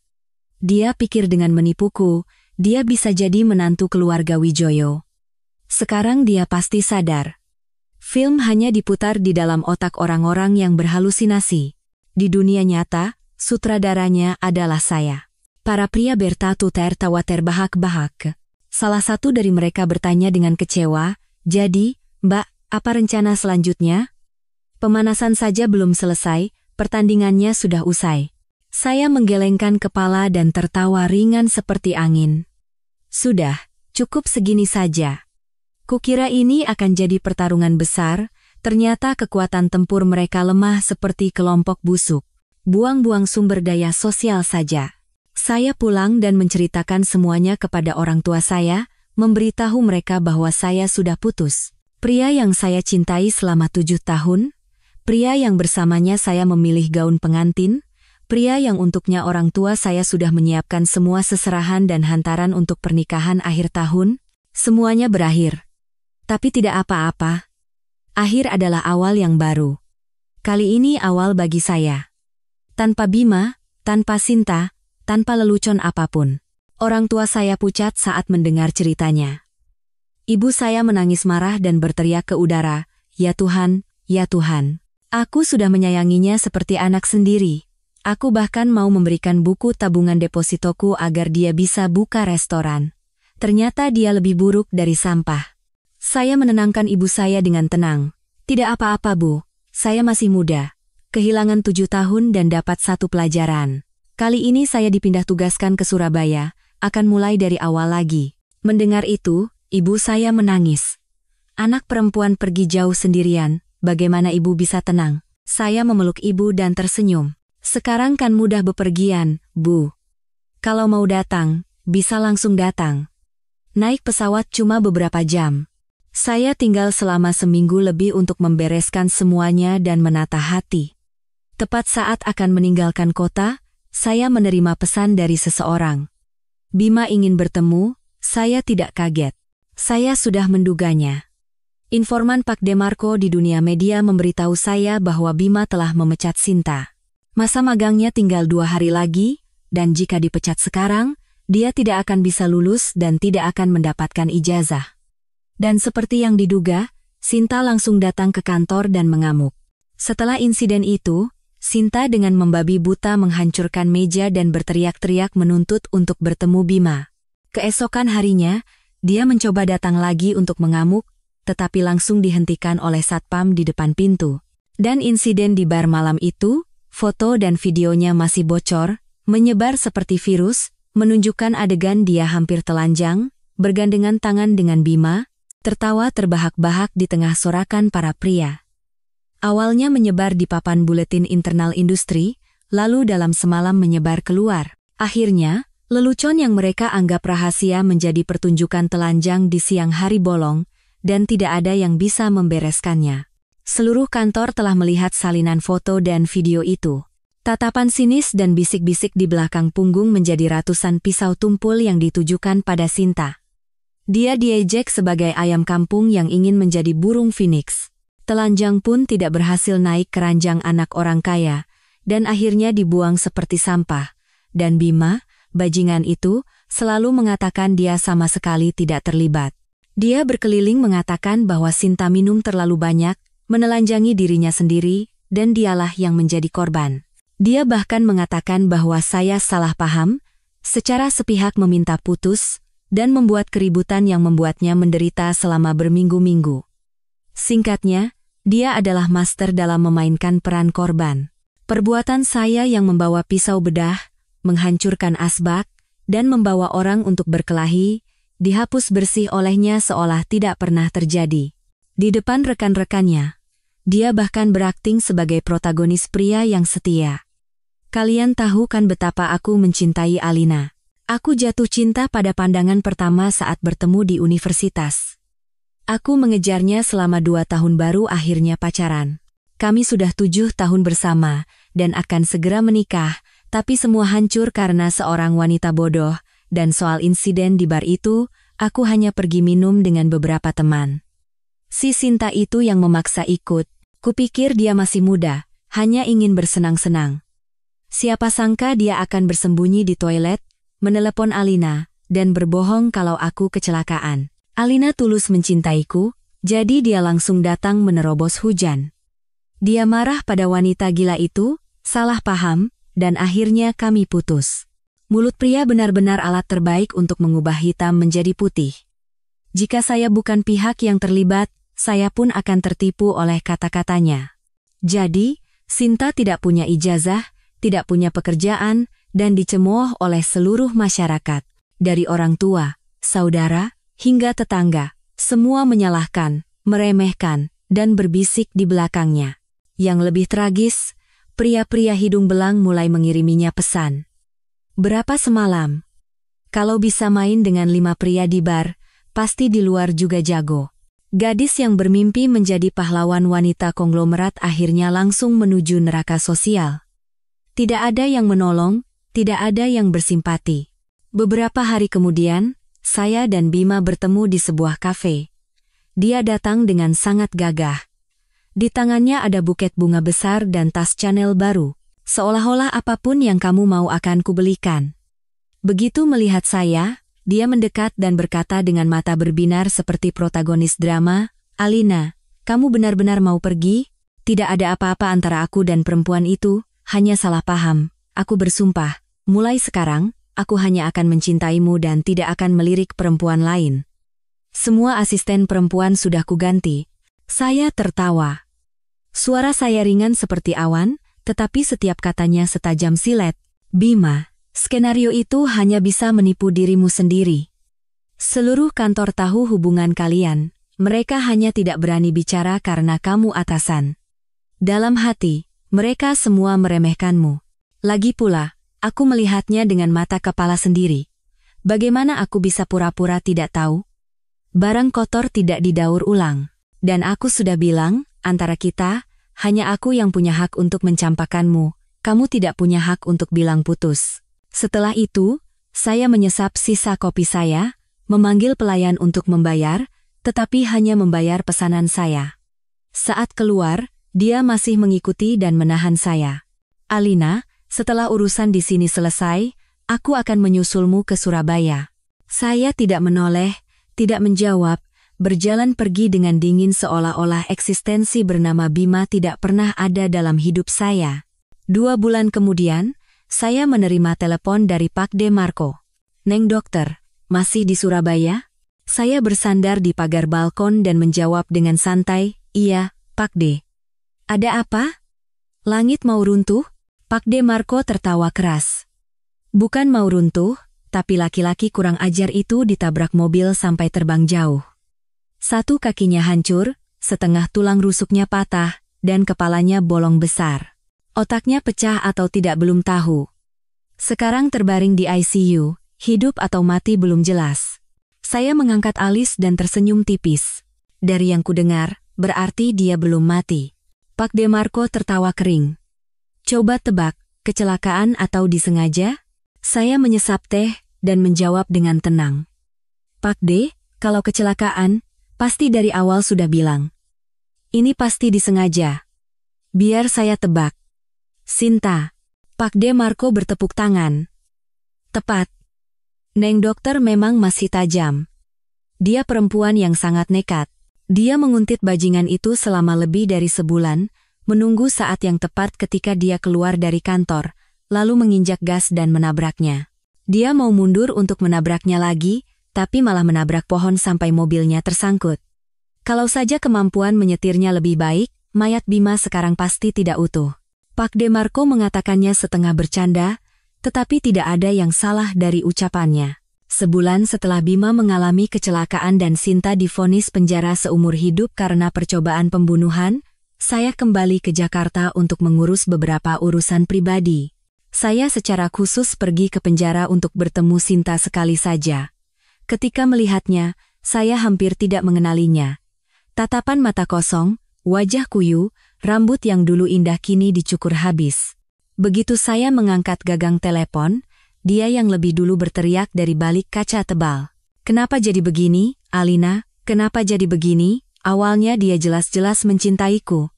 Dia pikir dengan menipuku, dia bisa jadi menantu keluarga Wijoyo. Sekarang dia pasti sadar. Film hanya diputar di dalam otak orang-orang yang berhalusinasi. Di dunia nyata, sutradaranya adalah saya." Para pria bertato tertawa terbahak-bahak. Salah satu dari mereka bertanya dengan kecewa, "Jadi, Mbak, apa rencana selanjutnya?" "Pemanasan saja belum selesai, pertandingannya sudah usai." Saya menggelengkan kepala dan tertawa ringan seperti angin. "Sudah, cukup segini saja. Kukira ini akan jadi pertarungan besar, ternyata kekuatan tempur mereka lemah seperti kelompok busuk. Buang-buang sumber daya sosial saja." Saya pulang dan menceritakan semuanya kepada orang tua saya, memberitahu mereka bahwa saya sudah putus. Pria yang saya cintai selama 7 tahun, pria yang bersamanya saya memilih gaun pengantin, pria yang untuknya orang tua saya sudah menyiapkan semua seserahan dan hantaran untuk pernikahan akhir tahun, semuanya berakhir. Tapi tidak apa-apa. Akhir adalah awal yang baru. Kali ini awal bagi saya. Tanpa Bima, tanpa Sinta, tanpa lelucon apapun. Orang tua saya pucat saat mendengar ceritanya. Ibu saya menangis marah dan berteriak ke udara, "Ya Tuhan, ya Tuhan. Aku sudah menyayanginya seperti anak sendiri. Aku bahkan mau memberikan buku tabungan depositoku agar dia bisa buka restoran. Ternyata dia lebih buruk dari sampah." Saya menenangkan ibu saya dengan tenang. "Tidak apa-apa Bu, saya masih muda. Kehilangan 7 tahun dan dapat 1 pelajaran. Kali ini saya dipindah tugaskan ke Surabaya, akan mulai dari awal lagi." Mendengar itu, ibu saya menangis. Anak perempuan pergi jauh sendirian, bagaimana ibu bisa tenang? Saya memeluk ibu dan tersenyum. Sekarang kan mudah bepergian, Bu. Kalau mau datang, bisa langsung datang. Naik pesawat cuma beberapa jam. Saya tinggal selama seminggu lebih untuk membereskan semuanya dan menata hati. Tepat saat akan meninggalkan kota, saya menerima pesan dari seseorang. Bima ingin bertemu, saya tidak kaget. Saya sudah menduganya. Informan Pak Demarco di dunia media memberitahu saya bahwa Bima telah memecat Sinta. Masa magangnya tinggal 2 hari lagi, dan jika dipecat sekarang, dia tidak akan bisa lulus dan tidak akan mendapatkan ijazah. Dan seperti yang diduga, Sinta langsung datang ke kantor dan mengamuk. Setelah insiden itu, Sinta dengan membabi buta menghancurkan meja dan berteriak-teriak menuntut untuk bertemu Bima. Keesokan harinya, dia mencoba datang lagi untuk mengamuk, tetapi langsung dihentikan oleh satpam di depan pintu. Dan insiden di bar malam itu, foto dan videonya masih bocor, menyebar seperti virus, menunjukkan adegan dia hampir telanjang, bergandengan tangan dengan Bima, tertawa terbahak-bahak di tengah sorakan para pria. Awalnya menyebar di papan buletin internal industri, lalu dalam semalam menyebar keluar. Akhirnya, lelucon yang mereka anggap rahasia menjadi pertunjukan telanjang di siang hari bolong, dan tidak ada yang bisa membereskannya. Seluruh kantor telah melihat salinan foto dan video itu. Tatapan sinis dan bisik-bisik di belakang punggung menjadi ratusan pisau tumpul yang ditujukan pada Sinta. Dia diejek sebagai ayam kampung yang ingin menjadi burung phoenix. Telanjang pun tidak berhasil naik keranjang anak orang kaya, dan akhirnya dibuang seperti sampah. Dan Bima, bajingan itu, selalu mengatakan dia sama sekali tidak terlibat. Dia berkeliling mengatakan bahwa Sinta minum terlalu banyak, menelanjangi dirinya sendiri, dan dialah yang menjadi korban. Dia bahkan mengatakan bahwa saya salah paham, secara sepihak meminta putus, dan membuat keributan yang membuatnya menderita selama berminggu-minggu. Singkatnya, dia adalah master dalam memainkan peran korban. Perbuatan saya yang membawa pisau bedah, menghancurkan asbak, dan membawa orang untuk berkelahi, dihapus bersih olehnya seolah tidak pernah terjadi. Di depan rekan-rekannya, dia bahkan berakting sebagai protagonis pria yang setia. Kalian tahu kan betapa aku mencintai Alina. Aku jatuh cinta pada pandangan pertama saat bertemu di universitas. Aku mengejarnya selama 2 tahun baru akhirnya pacaran. Kami sudah 7 tahun bersama, dan akan segera menikah, tapi semua hancur karena seorang wanita bodoh, dan soal insiden di bar itu, aku hanya pergi minum dengan beberapa teman. Si Sinta itu yang memaksa ikut, kupikir dia masih muda, hanya ingin bersenang-senang. Siapa sangka dia akan bersembunyi di toilet, menelepon Alina, dan berbohong kalau aku kecelakaan. Alina tulus mencintaiku, jadi dia langsung datang menerobos hujan. Dia marah pada wanita gila itu, salah paham, dan akhirnya kami putus. Mulut pria benar-benar alat terbaik untuk mengubah hitam menjadi putih. Jika saya bukan pihak yang terlibat, saya pun akan tertipu oleh kata-katanya. Jadi, Sinta tidak punya ijazah, tidak punya pekerjaan, dan dicemooh oleh seluruh masyarakat. Dari orang tua, saudara, hingga tetangga, semua menyalahkan, meremehkan, dan berbisik di belakangnya. Yang lebih tragis, pria-pria hidung belang mulai mengiriminya pesan. Berapa semalam? Kalau bisa main dengan 5 pria di bar, pasti di luar juga jago. Gadis yang bermimpi menjadi pahlawan wanita konglomerat akhirnya langsung menuju neraka sosial. Tidak ada yang menolong, tidak ada yang bersimpati. Beberapa hari kemudian, saya dan Bima bertemu di sebuah kafe. Dia datang dengan sangat gagah. Di tangannya ada buket bunga besar dan tas Chanel baru, seolah-olah apapun yang kamu mau akan kubelikan. Begitu melihat saya, dia mendekat dan berkata dengan mata berbinar seperti protagonis drama, "Alina, kamu benar-benar mau pergi? Tidak ada apa-apa antara aku dan perempuan itu, hanya salah paham. Aku bersumpah, mulai sekarang, aku hanya akan mencintaimu dan tidak akan melirik perempuan lain." Semua asisten perempuan sudah kuganti. Saya tertawa. Suara saya ringan seperti awan, tetapi setiap katanya setajam silet. Bima, skenario itu hanya bisa menipu dirimu sendiri. Seluruh kantor tahu hubungan kalian, Mereka hanya tidak berani bicara karena kamu atasan. Dalam hati, mereka semua meremehkanmu. Lagi pula, aku melihatnya dengan mata kepala sendiri. Bagaimana aku bisa pura-pura tidak tahu? Barang kotor tidak didaur ulang. Dan aku sudah bilang, antara kita, hanya aku yang punya hak untuk mencampakkanmu. Kamu tidak punya hak untuk bilang putus. Setelah itu, saya menyesap sisa kopi saya, memanggil pelayan untuk membayar, tetapi hanya membayar pesanan saya. Saat keluar, dia masih mengikuti dan menahan saya. Alina, setelah urusan di sini selesai, aku akan menyusulmu ke Surabaya. Saya tidak menoleh, tidak menjawab, berjalan pergi dengan dingin seolah-olah eksistensi bernama Bima tidak pernah ada dalam hidup saya. 2 bulan kemudian, saya menerima telepon dari Pak De Marco. "Neng dokter, masih di Surabaya?" Saya bersandar di pagar balkon dan menjawab dengan santai, "Iya, Pak De." "Ada apa? Langit mau runtuh?" Pak De Marco tertawa keras. "Bukan mau runtuh, tapi laki-laki kurang ajar itu ditabrak mobil sampai terbang jauh. Satu kakinya hancur, setengah tulang rusuknya patah, dan kepalanya bolong besar. Otaknya pecah atau tidak belum tahu. Sekarang terbaring di ICU, hidup atau mati belum jelas." Saya mengangkat alis dan tersenyum tipis. Dari yang kudengar, berarti dia belum mati. Pak De Marco tertawa kering. "Coba tebak, kecelakaan atau disengaja?" Saya menyesap teh dan menjawab dengan tenang. "Pak De, kalau kecelakaan, pasti dari awal sudah bilang. Ini pasti disengaja." "Biar saya tebak. Sinta." Pak De Marco bertepuk tangan. "Tepat." Neng dokter memang masih tajam. Dia perempuan yang sangat nekat. Dia menguntit bajingan itu selama lebih dari sebulan, menunggu saat yang tepat ketika dia keluar dari kantor, lalu menginjak gas dan menabraknya. Dia mau mundur untuk menabraknya lagi, tapi malah menabrak pohon sampai mobilnya tersangkut. Kalau saja kemampuan menyetirnya lebih baik, mayat Bima sekarang pasti tidak utuh. Pak De Marco mengatakannya setengah bercanda, tetapi tidak ada yang salah dari ucapannya. Sebulan setelah Bima mengalami kecelakaan dan Sinta divonis penjara seumur hidup karena percobaan pembunuhan, saya kembali ke Jakarta untuk mengurus beberapa urusan pribadi. Saya secara khusus pergi ke penjara untuk bertemu Sinta sekali saja. Ketika melihatnya, saya hampir tidak mengenalinya. Tatapan mata kosong, wajah kuyu, rambut yang dulu indah kini dicukur habis. Begitu saya mengangkat gagang telepon, dia yang lebih dulu berteriak dari balik kaca tebal. "Kenapa jadi begini, Alina? Kenapa jadi begini? Awalnya dia jelas-jelas mencintaiku.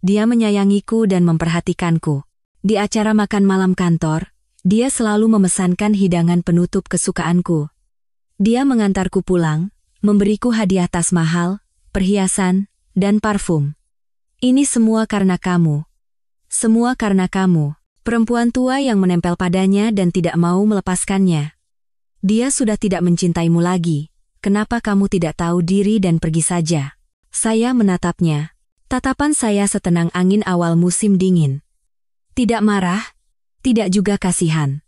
Dia menyayangiku dan memperhatikanku. Di acara makan malam kantor, dia selalu memesankan hidangan penutup kesukaanku. Dia mengantarku pulang, memberiku hadiah tas mahal, perhiasan, dan parfum. Ini semua karena kamu. Semua karena kamu." Perempuan tua yang menempel padanya dan tidak mau melepaskannya. "Dia sudah tidak mencintaimu lagi. Kenapa kamu tidak tahu diri dan pergi saja?" Saya menatapnya. Tatapan saya setenang angin awal musim dingin. Tidak marah, tidak juga kasihan.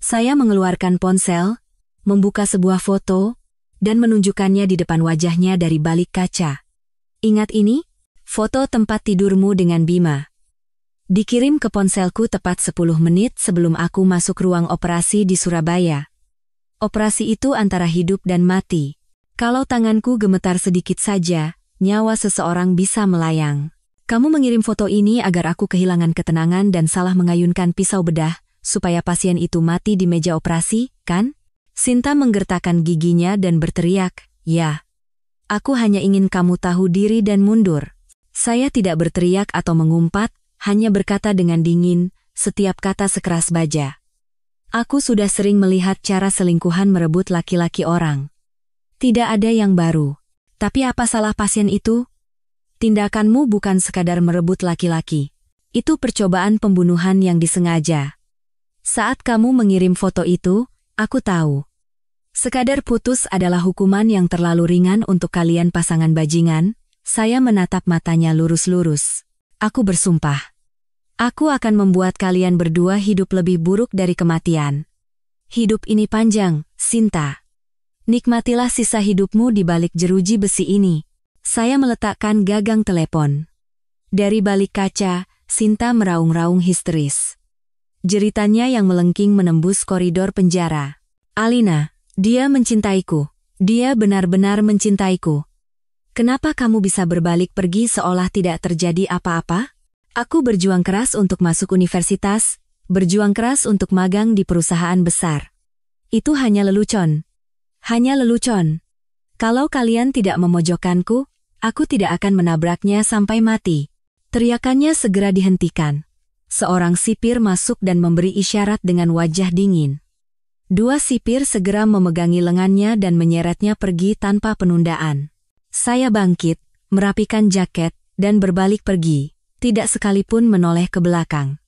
Saya mengeluarkan ponsel, membuka sebuah foto, dan menunjukkannya di depan wajahnya dari balik kaca. "Ingat ini? Foto tempat tidurmu dengan Bima. Dikirim ke ponselku tepat 10 menit sebelum aku masuk ruang operasi di Surabaya. Operasi itu antara hidup dan mati. Kalau tanganku gemetar sedikit saja, nyawa seseorang bisa melayang. Kamu mengirim foto ini agar aku kehilangan ketenangan dan salah mengayunkan pisau bedah, supaya pasien itu mati di meja operasi, kan?" Sinta menggertakkan giginya dan berteriak, "Ya. Aku hanya ingin kamu tahu diri dan mundur." Saya tidak berteriak atau mengumpat, hanya berkata dengan dingin, setiap kata sekeras baja. "Aku sudah sering melihat cara selingkuhan merebut laki-laki orang. Tidak ada yang baru. Tapi apa salah pasien itu? Tindakanmu bukan sekadar merebut laki-laki. Itu percobaan pembunuhan yang disengaja. Saat kamu mengirim foto itu, aku tahu. Sekadar putus adalah hukuman yang terlalu ringan untuk kalian pasangan bajingan." Saya menatap matanya lurus-lurus. "Aku bersumpah. Aku akan membuat kalian berdua hidup lebih buruk dari kematian. Hidup ini panjang, Sinta. Nikmatilah sisa hidupmu di balik jeruji besi ini. Saya meletakkan gagang telepon. Dari balik kaca, Sinta meraung-raung histeris. Jeritannya yang melengking menembus koridor penjara. Alina, dia mencintaiku. Dia benar-benar mencintaiku. Kenapa kamu bisa berbalik pergi seolah tidak terjadi apa-apa? Aku berjuang keras untuk masuk universitas, berjuang keras untuk magang di perusahaan besar. Itu hanya lelucon. Hanya lelucon. Kalau kalian tidak memojokkanku, aku tidak akan menabraknya sampai mati. Teriakannya segera dihentikan. Seorang sipir masuk dan memberi isyarat dengan wajah dingin. Dua sipir segera memegangi lengannya dan menyeretnya pergi tanpa penundaan. Saya bangkit, merapikan jaket, dan berbalik pergi, tidak sekalipun menoleh ke belakang.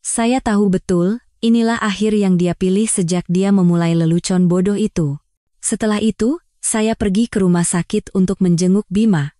Saya tahu betul, inilah akhir yang dia pilih sejak dia memulai lelucon bodoh itu. Setelah itu, saya pergi ke rumah sakit untuk menjenguk Bima.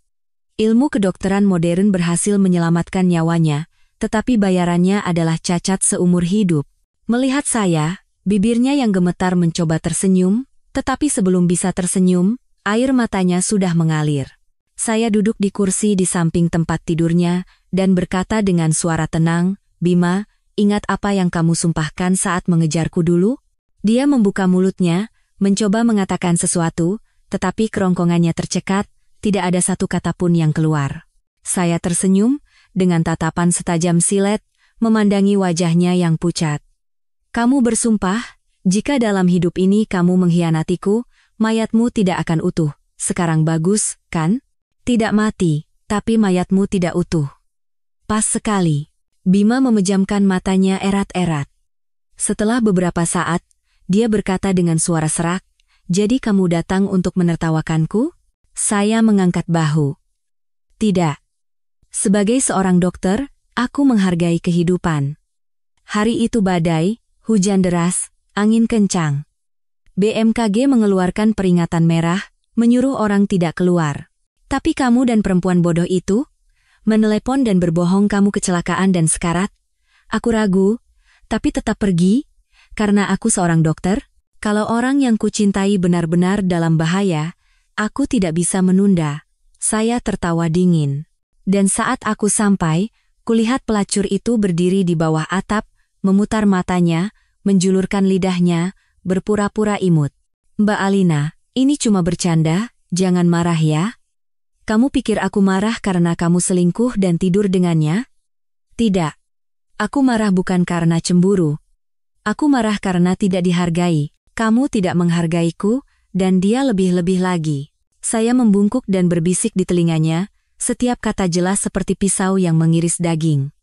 Ilmu kedokteran modern berhasil menyelamatkan nyawanya, tetapi bayarannya adalah cacat seumur hidup. Melihat saya, bibirnya yang gemetar mencoba tersenyum, tetapi sebelum bisa tersenyum, air matanya sudah mengalir. Saya duduk di kursi di samping tempat tidurnya dan berkata dengan suara tenang, "Bima, ingat apa yang kamu sumpahkan saat mengejarku dulu?" Dia membuka mulutnya, mencoba mengatakan sesuatu, tetapi kerongkongannya tercekat, tidak ada satu kata pun yang keluar. Saya tersenyum, dengan tatapan setajam silet, memandangi wajahnya yang pucat. "Kamu bersumpah, jika dalam hidup ini kamu mengkhianatiku, mayatmu tidak akan utuh. Sekarang bagus, kan? Tidak mati, tapi mayatmu tidak utuh." Pas sekali. Bima memejamkan matanya erat-erat. Setelah beberapa saat, dia berkata dengan suara serak, "Jadi kamu datang untuk menertawakanku?" Saya mengangkat bahu. "Tidak. Sebagai seorang dokter, aku menghargai kehidupan." Hari itu badai, hujan deras, angin kencang. BMKG mengeluarkan peringatan merah, menyuruh orang tidak keluar. Tapi kamu dan perempuan bodoh itu, menelepon dan berbohong kamu kecelakaan dan sekarat. Aku ragu, tapi tetap pergi, karena aku seorang dokter. Kalau orang yang kucintai benar-benar dalam bahaya, aku tidak bisa menunda. Saya tertawa dingin. Dan saat aku sampai, kulihat pelacur itu berdiri di bawah atap, memutar matanya, menjulurkan lidahnya, berpura-pura imut. "Mbak Alina, ini cuma bercanda, jangan marah ya. Kamu pikir aku marah karena kamu selingkuh dan tidur dengannya?" "Tidak. Aku marah bukan karena cemburu. Aku marah karena tidak dihargai. Kamu tidak menghargaiku, dan dia lebih-lebih lagi." Saya membungkuk dan berbisik di telinganya, setiap kata jelas seperti pisau yang mengiris daging.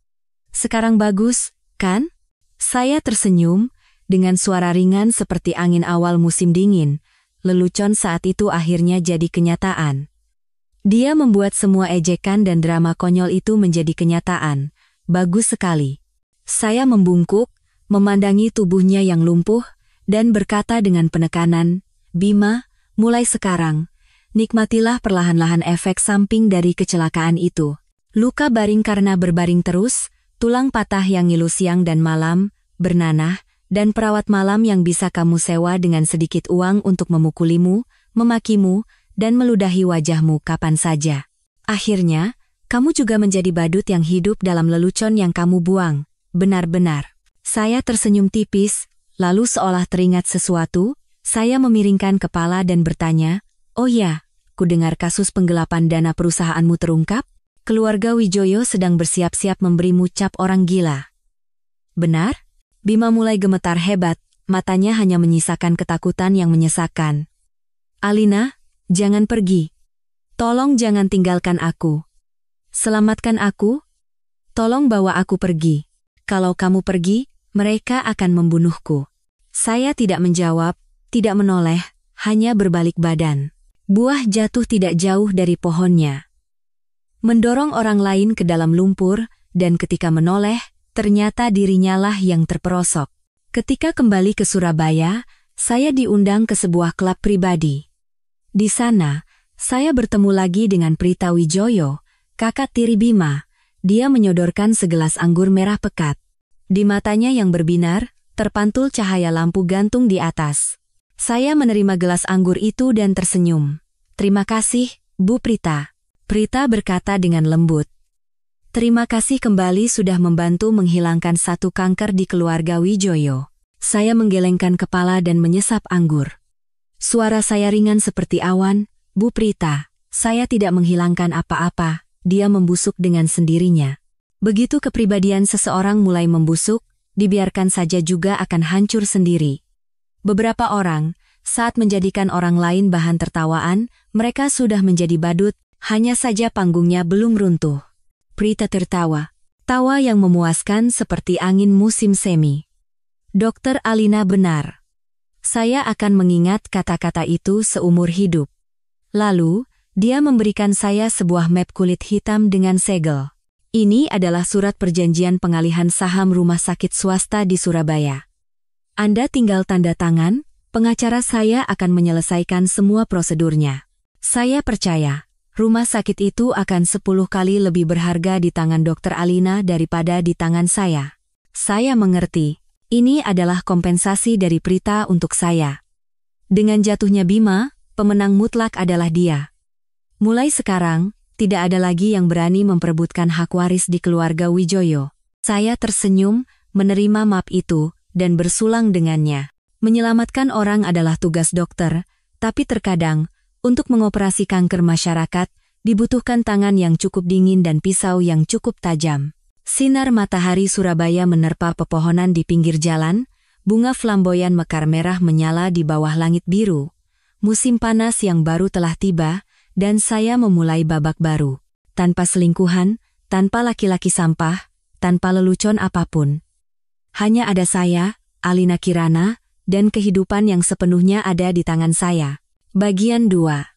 "Sekarang bagus, kan?" Saya tersenyum, dengan suara ringan seperti angin awal musim dingin. Lelucon saat itu akhirnya jadi kenyataan. Dia membuat semua ejekan dan drama konyol itu menjadi kenyataan. Bagus sekali. Saya membungkuk, memandangi tubuhnya yang lumpuh, dan berkata dengan penekanan, "Bima, mulai sekarang, nikmatilah perlahan-lahan efek samping dari kecelakaan itu. Luka baring karena berbaring terus, tulang patah yang ngilu siang dan malam, bernanah, dan perawat malam yang bisa kamu sewa dengan sedikit uang untuk memukulimu, memakimu, dan meludahi wajahmu kapan saja. Akhirnya, kamu juga menjadi badut yang hidup dalam lelucon yang kamu buang. Benar-benar." Saya tersenyum tipis, lalu seolah teringat sesuatu, saya memiringkan kepala dan bertanya, "Oh ya, ku dengar kasus penggelapan dana perusahaanmu terungkap? Keluarga Wijoyo sedang bersiap-siap memberimu cap orang gila." "Benar?" Bima mulai gemetar hebat, matanya hanya menyisakan ketakutan yang menyesakan. "Alina, jangan pergi. Tolong jangan tinggalkan aku. Selamatkan aku. Tolong bawa aku pergi. Kalau kamu pergi, mereka akan membunuhku." Saya tidak menjawab, tidak menoleh, hanya berbalik badan. Buah jatuh tidak jauh dari pohonnya. Mendorong orang lain ke dalam lumpur, dan ketika menoleh, ternyata dirinya lah yang terperosok. Ketika kembali ke Surabaya, saya diundang ke sebuah klub pribadi. Di sana, saya bertemu lagi dengan Prita Wijoyo, kakak tiri Bima. Dia menyodorkan segelas anggur merah pekat. Di matanya yang berbinar, terpantul cahaya lampu gantung di atas. Saya menerima gelas anggur itu dan tersenyum. Terima kasih, Bu Prita. Prita berkata dengan lembut. Terima kasih kembali sudah membantu menghilangkan satu kanker di keluarga Wijoyo. Saya menggelengkan kepala dan menyesap anggur. Suara saya ringan seperti awan. Bu Prita, saya tidak menghilangkan apa-apa, dia membusuk dengan sendirinya. Begitu kepribadian seseorang mulai membusuk, dibiarkan saja juga akan hancur sendiri. Beberapa orang, saat menjadikan orang lain bahan tertawaan, mereka sudah menjadi badut, hanya saja panggungnya belum runtuh. Prita tertawa. Tawa yang memuaskan seperti angin musim semi. Dokter Alina benar. Saya akan mengingat kata-kata itu seumur hidup. Lalu, dia memberikan saya sebuah map kulit hitam dengan segel. Ini adalah surat perjanjian pengalihan saham rumah sakit swasta di Surabaya. Anda tinggal tanda tangan, pengacara saya akan menyelesaikan semua prosedurnya. Saya percaya, rumah sakit itu akan 10 kali lebih berharga di tangan Dokter Alina daripada di tangan saya. Saya mengerti, ini adalah kompensasi dari Prita untuk saya. Dengan jatuhnya Bima, pemenang mutlak adalah dia. Mulai sekarang, tidak ada lagi yang berani memperebutkan hak waris di keluarga Wijoyo. Saya tersenyum, menerima map itu, dan bersulang dengannya. Menyelamatkan orang adalah tugas dokter, tapi terkadang, untuk mengoperasi kanker masyarakat, dibutuhkan tangan yang cukup dingin dan pisau yang cukup tajam. Sinar matahari Surabaya menerpa pepohonan di pinggir jalan, bunga flamboyan mekar merah menyala di bawah langit biru. Musim panas yang baru telah tiba, dan saya memulai babak baru. Tanpa selingkuhan, tanpa laki-laki sampah, tanpa lelucon apapun. Hanya ada saya, Alina Kirana, dan kehidupan yang sepenuhnya ada di tangan saya. Bagian 2.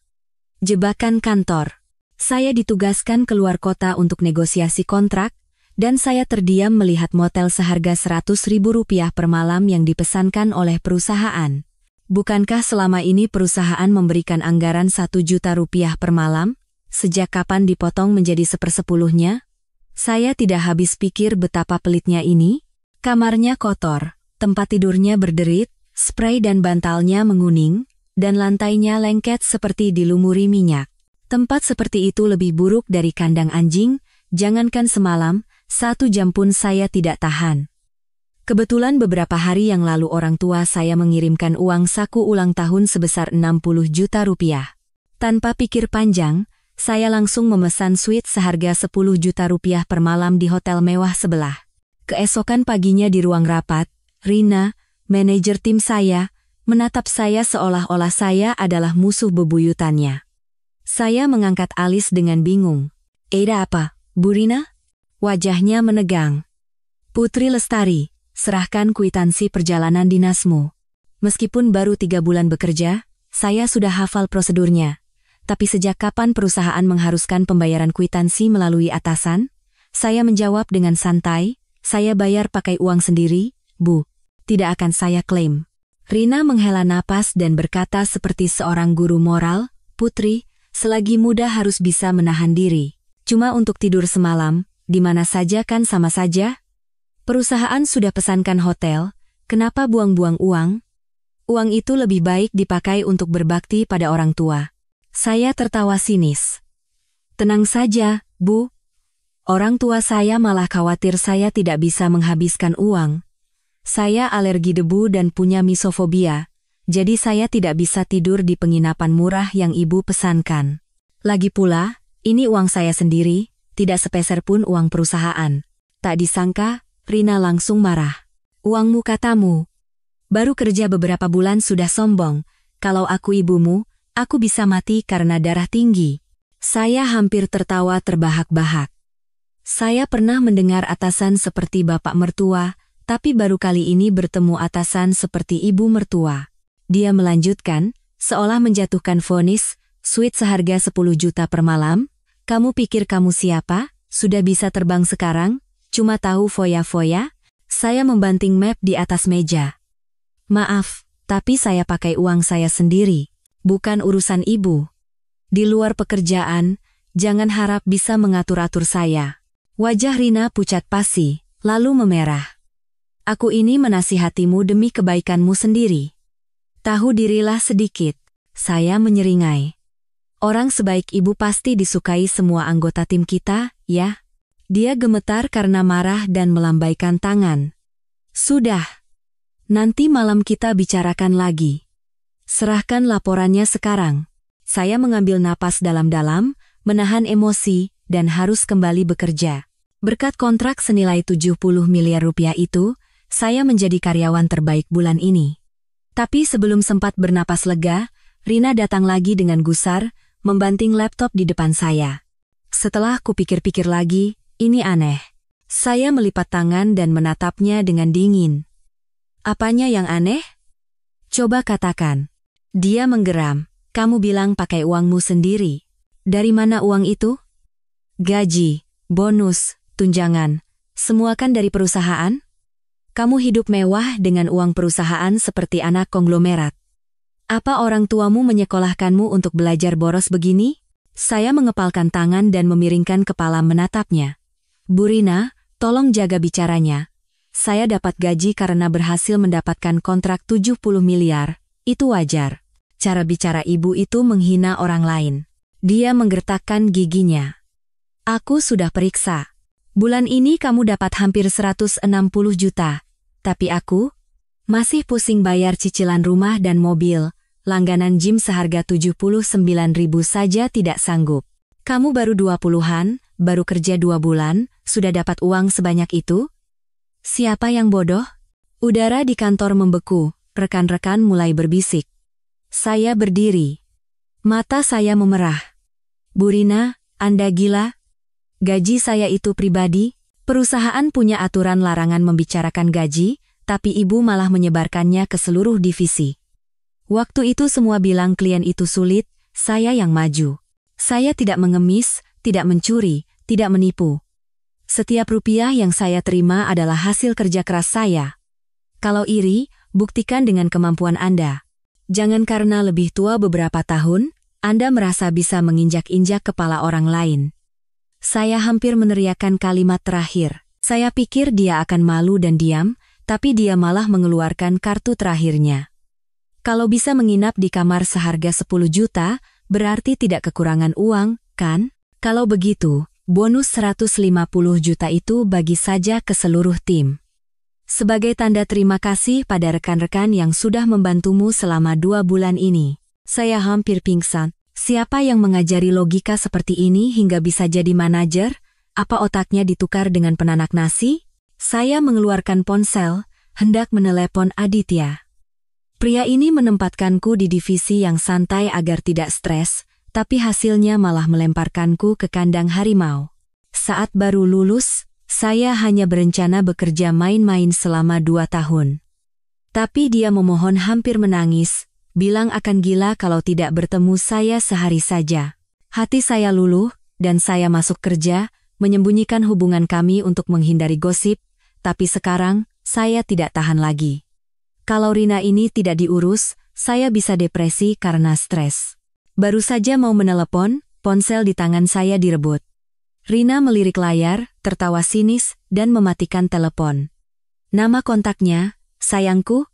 Jebakan kantor. Saya ditugaskan keluar kota untuk negosiasi kontrak, dan saya terdiam melihat motel seharga Rp100.000 per malam yang dipesankan oleh perusahaan. Bukankah selama ini perusahaan memberikan anggaran Rp1.000.000 per malam? Sejak kapan dipotong menjadi 1/10-nya? Saya tidak habis pikir betapa pelitnya ini. Kamarnya kotor, tempat tidurnya berderit, spray dan bantalnya menguning, dan lantainya lengket seperti dilumuri minyak. Tempat seperti itu lebih buruk dari kandang anjing, jangankan semalam, 1 jam pun saya tidak tahan. Kebetulan beberapa hari yang lalu orang tua saya mengirimkan uang saku ulang tahun sebesar Rp60 juta. Tanpa pikir panjang, saya langsung memesan suite seharga Rp10 juta per malam di hotel mewah sebelah. Keesokan paginya di ruang rapat, Rina, manajer tim saya, menatap saya seolah-olah saya adalah musuh bebuyutannya. Saya mengangkat alis dengan bingung. Ada apa, Bu Rina? Wajahnya menegang. Putri Lestari, serahkan kwitansi perjalanan dinasmu. Meskipun baru 3 bulan bekerja, saya sudah hafal prosedurnya. Tapi sejak kapan perusahaan mengharuskan pembayaran kwitansi melalui atasan? Saya menjawab dengan santai, saya bayar pakai uang sendiri, Bu. Tidak akan saya klaim. Rina menghela napas dan berkata seperti seorang guru moral, Putri, selagi muda harus bisa menahan diri. Cuma untuk tidur semalam, di mana saja kan sama saja? Perusahaan sudah pesankan hotel, kenapa buang-buang uang? Uang itu lebih baik dipakai untuk berbakti pada orang tua. Saya tertawa sinis. Tenang saja, Bu. Orang tua saya malah khawatir saya tidak bisa menghabiskan uang. Saya alergi debu dan punya misofobia, jadi saya tidak bisa tidur di penginapan murah yang ibu pesankan. Lagi pula, ini uang saya sendiri, tidak sepeser pun uang perusahaan. Tak disangka, Rina langsung marah. Uangmu katamu. Baru kerja beberapa bulan sudah sombong, kalau aku ibumu, aku bisa mati karena darah tinggi. Saya hampir tertawa terbahak-bahak. Saya pernah mendengar atasan seperti bapak mertua, tapi baru kali ini bertemu atasan seperti ibu mertua. Dia melanjutkan, seolah menjatuhkan vonis, suite seharga 10 juta per malam. Kamu pikir kamu siapa? Sudah bisa terbang sekarang? Cuma tahu foya-foya? Saya membanting map di atas meja. Maaf, tapi saya pakai uang saya sendiri, bukan urusan ibu. Di luar pekerjaan, jangan harap bisa mengatur-atur saya. Wajah Rina pucat pasi, lalu memerah. Aku ini menasihatimu demi kebaikanmu sendiri. Tahu dirilah sedikit. Saya menyeringai. Orang sebaik ibu pasti disukai semua anggota tim kita, ya? Dia gemetar karena marah dan melambaikan tangan. Sudah. Nanti malam kita bicarakan lagi. Serahkan laporannya sekarang. Saya mengambil napas dalam-dalam, menahan emosi, dan harus kembali bekerja. Berkat kontrak senilai 70 miliar rupiah itu, saya menjadi karyawan terbaik bulan ini. Tapi sebelum sempat bernapas lega, Rina datang lagi dengan gusar, membanting laptop di depan saya. Setelah kupikir-pikir lagi, ini aneh. Saya melipat tangan dan menatapnya dengan dingin. Apanya yang aneh? Coba katakan. Dia menggeram. Kamu bilang pakai uangmu sendiri. Dari mana uang itu? Gaji, bonus, tunjangan. Semua kan dari perusahaan? Kamu hidup mewah dengan uang perusahaan seperti anak konglomerat. Apa orang tuamu menyekolahkanmu untuk belajar boros begini? Saya mengepalkan tangan dan memiringkan kepala menatapnya. Bu Rina, tolong jaga bicaranya. Saya dapat gaji karena berhasil mendapatkan kontrak 70 miliar, itu wajar. Cara bicara ibu itu menghina orang lain. Dia menggertakkan giginya. Aku sudah periksa. Bulan ini kamu dapat hampir 160 juta. Tapi aku masih pusing bayar cicilan rumah dan mobil, langganan gym seharga 79.000 saja tidak sanggup. Kamu baru 20-an, baru kerja 2 bulan, sudah dapat uang sebanyak itu? Siapa yang bodoh? Udara di kantor membeku, rekan-rekan mulai berbisik. Saya berdiri. Mata saya memerah. Bu Rina, Anda gila? Gaji saya itu pribadi? Perusahaan punya aturan larangan membicarakan gaji, tapi ibu malah menyebarkannya ke seluruh divisi. Waktu itu semua bilang klien itu sulit, saya yang maju. Saya tidak mengemis, tidak mencuri, tidak menipu. Setiap rupiah yang saya terima adalah hasil kerja keras saya. Kalau iri, buktikan dengan kemampuan Anda. Jangan karena lebih tua beberapa tahun, Anda merasa bisa menginjak-injak kepala orang lain. Saya hampir meneriakkan kalimat terakhir. Saya pikir dia akan malu dan diam, tapi dia malah mengeluarkan kartu terakhirnya. Kalau bisa menginap di kamar seharga 10 juta, berarti tidak kekurangan uang, kan? Kalau begitu, bonus 150 juta itu bagi saja ke seluruh tim. Sebagai tanda terima kasih pada rekan-rekan yang sudah membantumu selama 2 bulan ini. Saya hampir pingsan. Siapa yang mengajari logika seperti ini hingga bisa jadi manajer? Apa otaknya ditukar dengan penanak nasi? Saya mengeluarkan ponsel, hendak menelepon Aditya. Pria ini menempatkanku di divisi yang santai agar tidak stres, tapi hasilnya malah melemparkanku ke kandang harimau. Saat baru lulus, saya hanya berencana bekerja main-main selama 2 tahun. Tapi dia memohon hampir menangis, bilang akan gila kalau tidak bertemu saya sehari saja. Hati saya luluh, dan saya masuk kerja, menyembunyikan hubungan kami untuk menghindari gosip, tapi sekarang, saya tidak tahan lagi. Kalau Rina ini tidak diurus, saya bisa depresi karena stres. Baru saja mau menelepon, ponsel di tangan saya direbut. Rina melirik layar, tertawa sinis, dan mematikan telepon. Nama kontaknya, sayangku?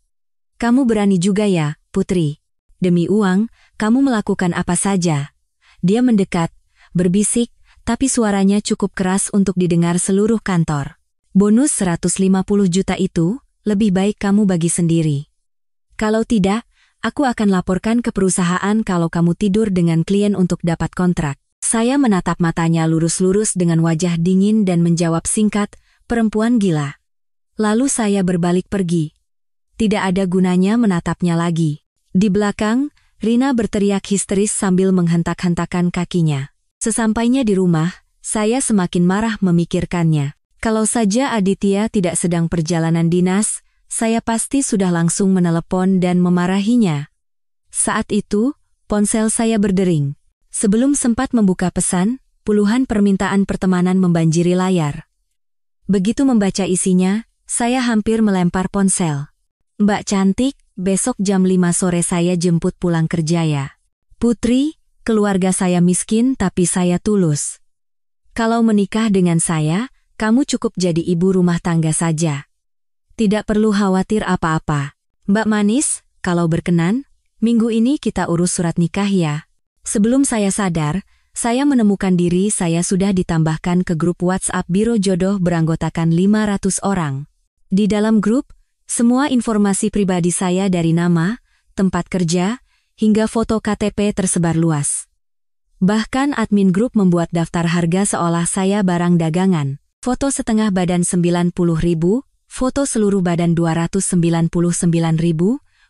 Kamu berani juga ya, Putri. Demi uang, kamu melakukan apa saja. Dia mendekat, berbisik, tapi suaranya cukup keras untuk didengar seluruh kantor. Bonus 150 juta itu, lebih baik kamu bagi sendiri. Kalau tidak, aku akan laporkan ke perusahaan kalau kamu tidur dengan klien untuk dapat kontrak. Saya menatap matanya lurus-lurus dengan wajah dingin dan menjawab singkat, perempuan gila. Lalu saya berbalik pergi. Tidak ada gunanya menatapnya lagi. Di belakang, Rina berteriak histeris sambil menghentak-hentakan kakinya. Sesampainya di rumah, saya semakin marah memikirkannya. Kalau saja Aditya tidak sedang perjalanan dinas, saya pasti sudah langsung menelepon dan memarahinya. Saat itu, ponsel saya berdering. Sebelum sempat membuka pesan, puluhan permintaan pertemanan membanjiri layar. Begitu membaca isinya, saya hampir melempar ponsel. Mbak cantik, besok jam 5 sore saya jemput pulang kerja ya. Putri, keluarga saya miskin tapi saya tulus. Kalau menikah dengan saya, kamu cukup jadi ibu rumah tangga saja. Tidak perlu khawatir apa-apa. Mbak manis, kalau berkenan, minggu ini kita urus surat nikah ya. Sebelum saya sadar, saya menemukan diri saya sudah ditambahkan ke grup WhatsApp Biro Jodoh beranggotakan 500 orang. Di dalam grup, semua informasi pribadi saya dari nama, tempat kerja, hingga foto KTP tersebar luas. Bahkan admin grup membuat daftar harga seolah saya barang dagangan. Foto setengah badan 90.000, foto seluruh badan 299.000,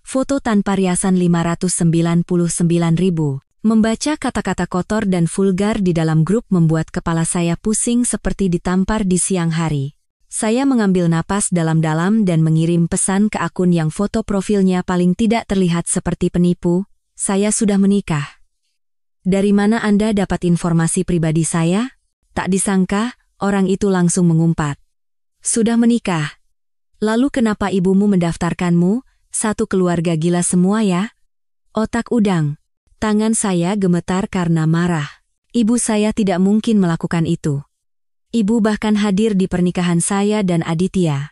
foto tanpa riasan 599.000. Membaca kata-kata kotor dan vulgar di dalam grup membuat kepala saya pusing seperti ditampar di siang hari. Saya mengambil napas dalam-dalam dan mengirim pesan ke akun yang foto profilnya paling tidak terlihat seperti penipu. Saya sudah menikah. Dari mana Anda dapat informasi pribadi saya? Tak disangka, orang itu langsung mengumpat. Sudah menikah. Lalu kenapa ibumu mendaftarkanmu? Satu keluarga gila semua ya? Otak udang. Tangan saya gemetar karena marah. Ibu saya tidak mungkin melakukan itu. Ibu bahkan hadir di pernikahan saya dan Aditya.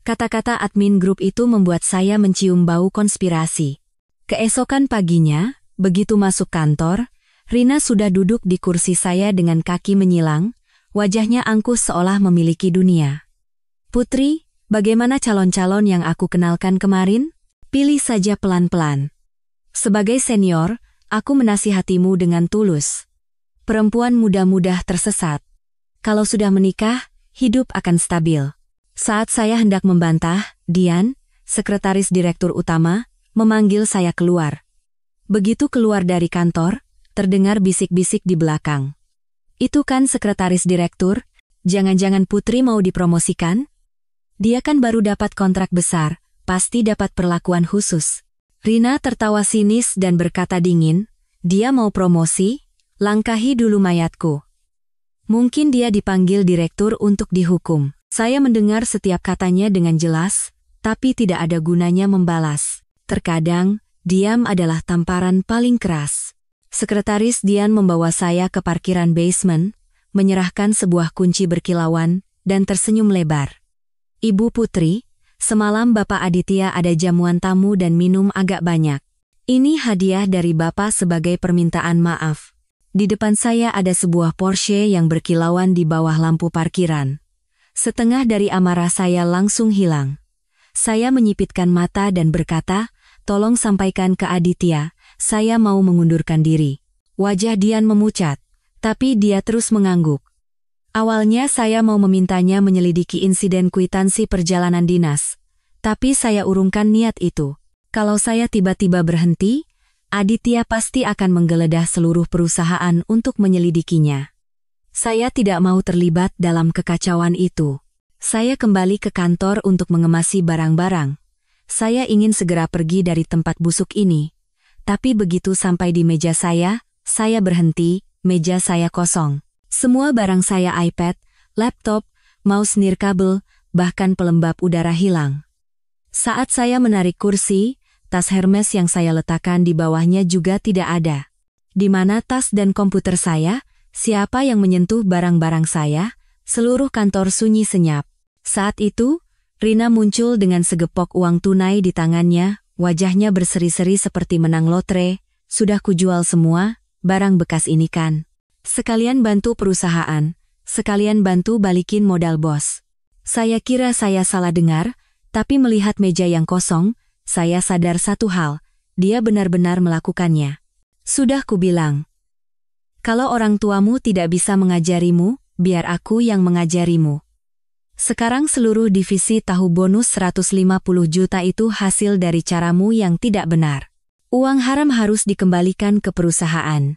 Kata-kata admin grup itu membuat saya mencium bau konspirasi. Keesokan paginya, begitu masuk kantor, Rina sudah duduk di kursi saya dengan kaki menyilang, wajahnya angkuh seolah memiliki dunia. Putri, bagaimana calon-calon yang aku kenalkan kemarin? Pilih saja pelan-pelan. Sebagai senior, aku menasihatimu dengan tulus. Perempuan muda-muda tersesat. Kalau sudah menikah, hidup akan stabil. Saat saya hendak membantah, Dian, sekretaris direktur utama, memanggil saya keluar. Begitu keluar dari kantor, terdengar bisik-bisik di belakang. Itu kan sekretaris direktur, jangan-jangan Putri mau dipromosikan? Dia kan baru dapat kontrak besar, pasti dapat perlakuan khusus. Rina tertawa sinis dan berkata dingin, dia mau promosi? Langkahi dulu mayatku. Mungkin dia dipanggil direktur untuk dihukum. Saya mendengar setiap katanya dengan jelas, tapi tidak ada gunanya membalas. Terkadang, diam adalah tamparan paling keras. Sekretaris Dian membawa saya ke parkiran basement, menyerahkan sebuah kunci berkilauan, dan tersenyum lebar. Ibu Putri, semalam Bapak Aditya ada jamuan tamu dan minum agak banyak. Ini hadiah dari Bapak sebagai permintaan maaf. Di depan saya ada sebuah Porsche yang berkilauan di bawah lampu parkiran. Setengah dari amarah saya langsung hilang. Saya menyipitkan mata dan berkata, tolong sampaikan ke Aditya, saya mau mengundurkan diri. Wajah Dian memucat, tapi dia terus mengangguk. Awalnya saya mau memintanya menyelidiki insiden kwitansi perjalanan dinas. Tapi saya urungkan niat itu. Kalau saya tiba-tiba berhenti, Aditya pasti akan menggeledah seluruh perusahaan untuk menyelidikinya. Saya tidak mau terlibat dalam kekacauan itu. Saya kembali ke kantor untuk mengemasi barang-barang. Saya ingin segera pergi dari tempat busuk ini. Tapi begitu sampai di meja saya berhenti, meja saya kosong. Semua barang saya iPad, laptop, mouse nirkabel, bahkan pelembab udara hilang. Saat saya menarik kursi, tas Hermes yang saya letakkan di bawahnya juga tidak ada. Di mana tas dan komputer saya? Siapa yang menyentuh barang-barang saya? Seluruh kantor sunyi senyap. Saat itu, Rina muncul dengan segepok uang tunai di tangannya, wajahnya berseri-seri seperti menang lotre. Sudah kujual semua, barang bekas ini kan. Sekalian bantu perusahaan, sekalian bantu balikin modal bos. Saya kira saya salah dengar, tapi melihat meja yang kosong, saya sadar satu hal, dia benar-benar melakukannya. Sudah kubilang. Kalau orang tuamu tidak bisa mengajarimu, biar aku yang mengajarimu. Sekarang seluruh divisi tahu bonus 150 juta itu hasil dari caramu yang tidak benar. Uang haram harus dikembalikan ke perusahaan.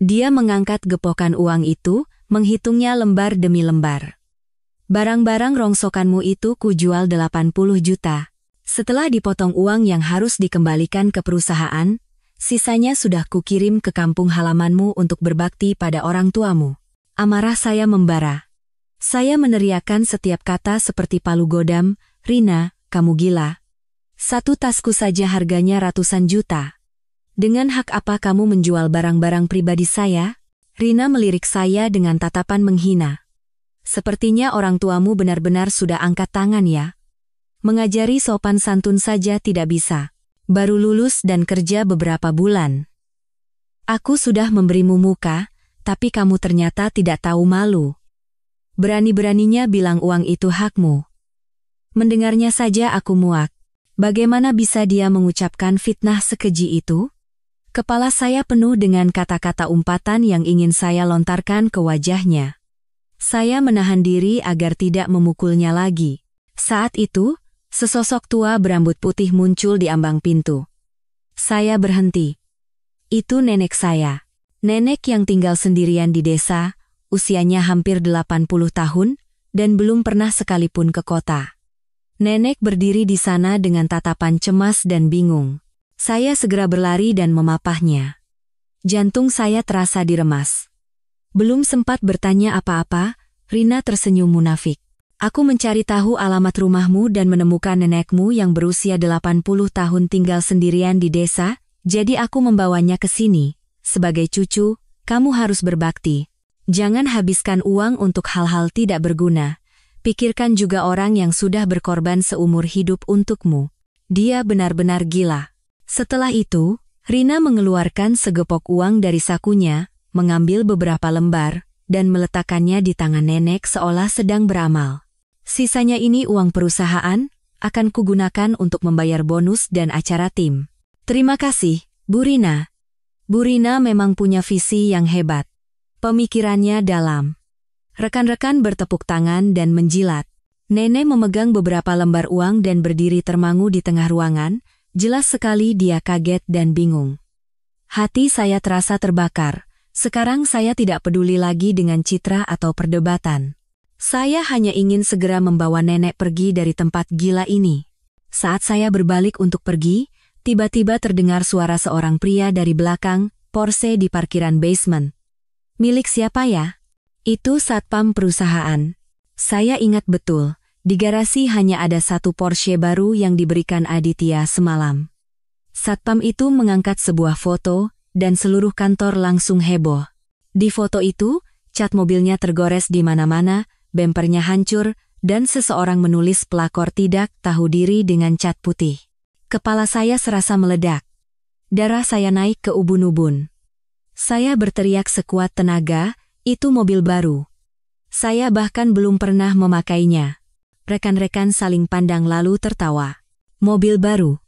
Dia mengangkat gepokan uang itu, menghitungnya lembar demi lembar. Barang-barang rongsokanmu itu kujual 80 juta. Setelah dipotong uang yang harus dikembalikan ke perusahaan, sisanya sudah kukirim ke kampung halamanmu untuk berbakti pada orang tuamu. Amarah saya membara. Saya meneriakkan setiap kata seperti palu godam, Rina, kamu gila. Satu tasku saja harganya ratusan juta. Dengan hak apa kamu menjual barang-barang pribadi saya? Rina melirik saya dengan tatapan menghina. Sepertinya orang tuamu benar-benar sudah angkat tangan ya. Mengajari sopan santun saja tidak bisa. Baru lulus dan kerja beberapa bulan. Aku sudah memberimu muka, tapi kamu ternyata tidak tahu malu. Berani-beraninya bilang uang itu hakmu. Mendengarnya saja aku muak. Bagaimana bisa dia mengucapkan fitnah sekeji itu? Kepala saya penuh dengan kata-kata umpatan yang ingin saya lontarkan ke wajahnya. Saya menahan diri agar tidak memukulnya lagi. Saat itu, sesosok tua berambut putih muncul di ambang pintu. Saya berhenti. Itu nenek saya. Nenek yang tinggal sendirian di desa, usianya hampir 80 tahun, dan belum pernah sekalipun ke kota. Nenek berdiri di sana dengan tatapan cemas dan bingung. Saya segera berlari dan memapahnya. Jantung saya terasa diremas. Belum sempat bertanya apa-apa, Rina tersenyum munafik. Aku mencari tahu alamat rumahmu dan menemukan nenekmu yang berusia 80 tahun tinggal sendirian di desa, jadi aku membawanya ke sini. Sebagai cucu, kamu harus berbakti. Jangan habiskan uang untuk hal-hal tidak berguna. Pikirkan juga orang yang sudah berkorban seumur hidup untukmu. Dia benar-benar gila. Setelah itu, Rina mengeluarkan segepok uang dari sakunya, mengambil beberapa lembar, dan meletakkannya di tangan nenek seolah sedang beramal. Sisanya ini uang perusahaan, akan kugunakan untuk membayar bonus dan acara tim. Terima kasih, Bu Rina. Bu Rina memang punya visi yang hebat. Pemikirannya dalam. Rekan-rekan bertepuk tangan dan menjilat. Nenek memegang beberapa lembar uang dan berdiri termangu di tengah ruangan. Jelas sekali dia kaget dan bingung. Hati saya terasa terbakar. Sekarang saya tidak peduli lagi dengan citra atau perdebatan. Saya hanya ingin segera membawa nenek pergi dari tempat gila ini. Saat saya berbalik untuk pergi, tiba-tiba terdengar suara seorang pria dari belakang, Porsche di parkiran basement. Milik siapa ya? Itu satpam perusahaan. Saya ingat betul. Di garasi hanya ada satu Porsche baru yang diberikan Aditya semalam. Satpam itu mengangkat sebuah foto, dan seluruh kantor langsung heboh. Di foto itu, cat mobilnya tergores di mana-mana, bempernya hancur, dan seseorang menulis pelakor tidak tahu diri dengan cat putih. Kepala saya serasa meledak. Darah saya naik ke ubun-ubun. Saya berteriak sekuat tenaga, itu mobil baru. Saya bahkan belum pernah memakainya. Rekan-rekan saling pandang lalu tertawa. Mobil baru.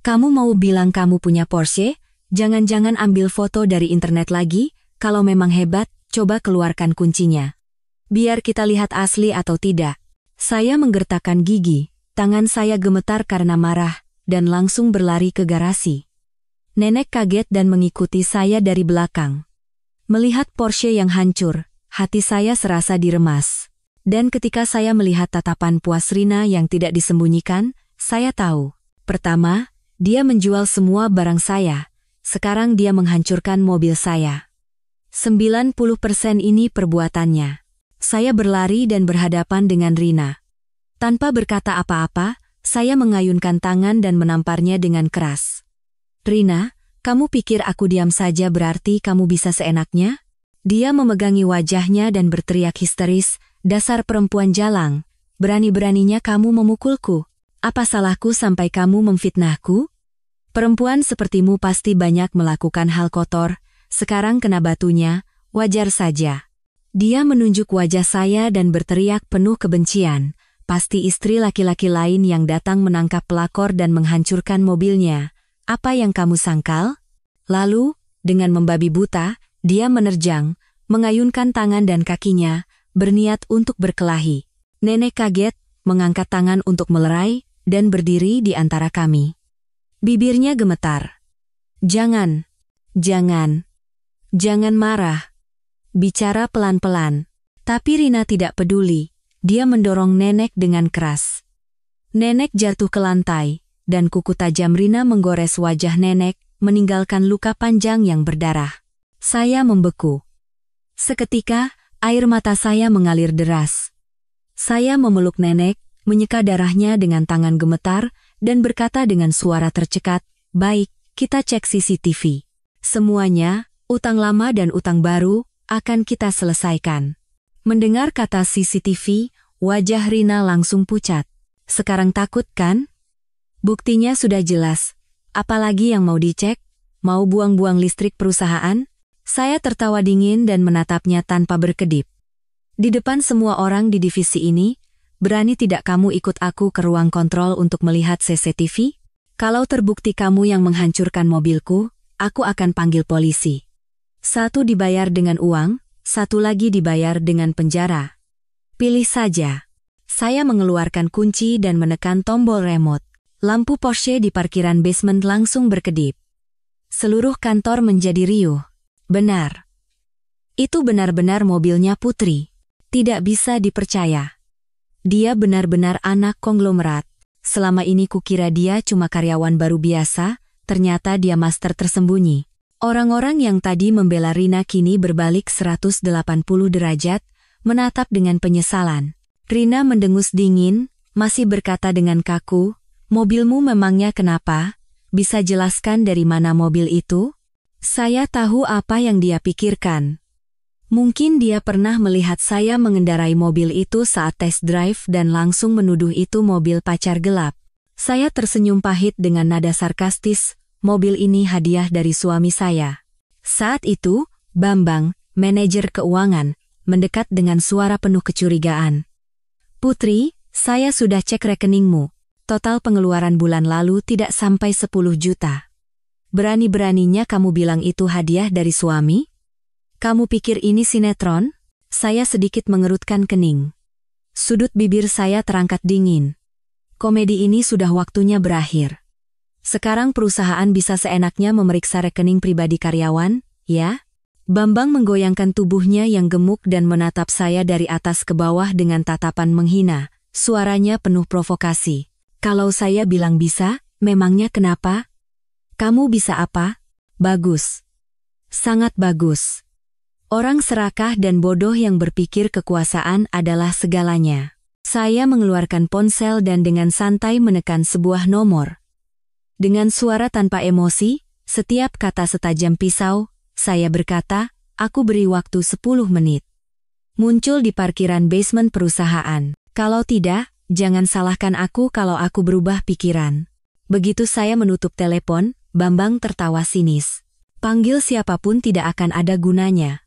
Kamu mau bilang kamu punya Porsche? Jangan-jangan ambil foto dari internet lagi? Kalau memang hebat, coba keluarkan kuncinya. Biar kita lihat asli atau tidak. Saya menggertakkan gigi, tangan saya gemetar karena marah, dan langsung berlari ke garasi. Nenek kaget dan mengikuti saya dari belakang. Melihat Porsche yang hancur, hati saya serasa diremas. Dan ketika saya melihat tatapan puas Rina yang tidak disembunyikan, saya tahu. Pertama, dia menjual semua barang saya. Sekarang dia menghancurkan mobil saya. 90% ini perbuatannya. Saya berlari dan berhadapan dengan Rina. Tanpa berkata apa-apa, saya mengayunkan tangan dan menamparnya dengan keras. Rina, kamu pikir aku diam saja berarti kamu bisa seenaknya? Dia memegangi wajahnya dan berteriak histeris, dasar perempuan jalang, berani-beraninya kamu memukulku. Apa salahku sampai kamu memfitnahku? Perempuan sepertimu pasti banyak melakukan hal kotor, sekarang kena batunya, wajar saja. Dia menunjuk wajah saya dan berteriak penuh kebencian, pasti istri laki-laki lain yang datang menangkap pelakor dan menghancurkan mobilnya. Apa yang kamu sangkal? Lalu, dengan membabi buta, dia menerjang, mengayunkan tangan dan kakinya, berniat untuk berkelahi. Nenek kaget, mengangkat tangan untuk melerai, dan berdiri di antara kami. Bibirnya gemetar. Jangan marah. Bicara pelan-pelan. Tapi Rina tidak peduli, dia mendorong nenek dengan keras. Nenek jatuh ke lantai, dan kuku tajam Rina menggores wajah nenek, meninggalkan luka panjang yang berdarah. Saya membeku. Seketika, air mata saya mengalir deras. Saya memeluk nenek, menyeka darahnya dengan tangan gemetar, dan berkata dengan suara tercekat, "Baik, kita cek CCTV. Semuanya, utang lama dan utang baru, akan kita selesaikan." Mendengar kata CCTV, wajah Rina langsung pucat. Sekarang takut kan? Buktinya sudah jelas. Apalagi yang mau dicek? Mau buang-buang listrik perusahaan? Saya tertawa dingin dan menatapnya tanpa berkedip. Di depan semua orang di divisi ini, berani tidak kamu ikut aku ke ruang kontrol untuk melihat CCTV? Kalau terbukti kamu yang menghancurkan mobilku, aku akan panggil polisi. Satu dibayar dengan uang, satu lagi dibayar dengan penjara. Pilih saja. Saya mengeluarkan kunci dan menekan tombol remote. Lampu Porsche di parkiran basement langsung berkedip. Seluruh kantor menjadi riuh. Benar. Itu benar-benar mobilnya Putri. Tidak bisa dipercaya. Dia benar-benar anak konglomerat. Selama ini kukira dia cuma karyawan baru biasa, ternyata dia master tersembunyi. Orang-orang yang tadi membela Rina kini berbalik 180 derajat, menatap dengan penyesalan. Rina mendengus dingin, masih berkata dengan kaku, "Mobilmu memangnya kenapa? Bisa jelaskan dari mana mobil itu?" Saya tahu apa yang dia pikirkan. Mungkin dia pernah melihat saya mengendarai mobil itu saat test drive dan langsung menuduh itu mobil pacar gelap. Saya tersenyum pahit dengan nada sarkastis, "Mobil ini hadiah dari suami saya." Saat itu, Bambang, manajer keuangan, mendekat dengan suara penuh kecurigaan. "Putri, saya sudah cek rekeningmu. Total pengeluaran bulan lalu tidak sampai 10 juta. Berani-beraninya kamu bilang itu hadiah dari suami? Kamu pikir ini sinetron?" Saya sedikit mengerutkan kening. Sudut bibir saya terangkat dingin. Komedi ini sudah waktunya berakhir. Sekarang perusahaan bisa seenaknya memeriksa rekening pribadi karyawan, ya? Bambang menggoyangkan tubuhnya yang gemuk dan menatap saya dari atas ke bawah dengan tatapan menghina. Suaranya penuh provokasi. "Kalau saya bilang bisa, memangnya kenapa? Kamu bisa apa? Bagus. Sangat bagus. Orang serakah dan bodoh yang berpikir kekuasaan adalah segalanya." Saya mengeluarkan ponsel dan dengan santai menekan sebuah nomor. Dengan suara tanpa emosi, setiap kata setajam pisau, saya berkata, "Aku beri waktu 10 menit. Muncul di parkiran basement perusahaan. Kalau tidak, jangan salahkan aku kalau aku berubah pikiran." Begitu saya menutup telepon, Bambang tertawa sinis. "Panggil siapapun tidak akan ada gunanya.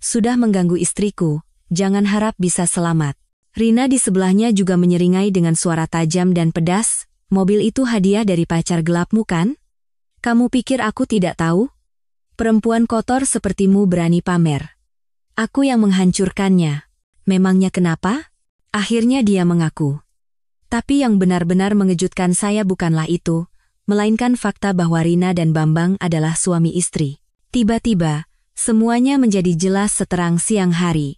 Sudah mengganggu istriku, jangan harap bisa selamat." Rina di sebelahnya juga menyeringai dengan suara tajam dan pedas, "Mobil itu hadiah dari pacar gelapmu kan? Kamu pikir aku tidak tahu? Perempuan kotor sepertimu berani pamer. Aku yang menghancurkannya. Memangnya kenapa?" Akhirnya dia mengaku. Tapi yang benar-benar mengejutkan saya bukanlah itu, melainkan fakta bahwa Rina dan Bambang adalah suami istri. Tiba-tiba, semuanya menjadi jelas seterang siang hari.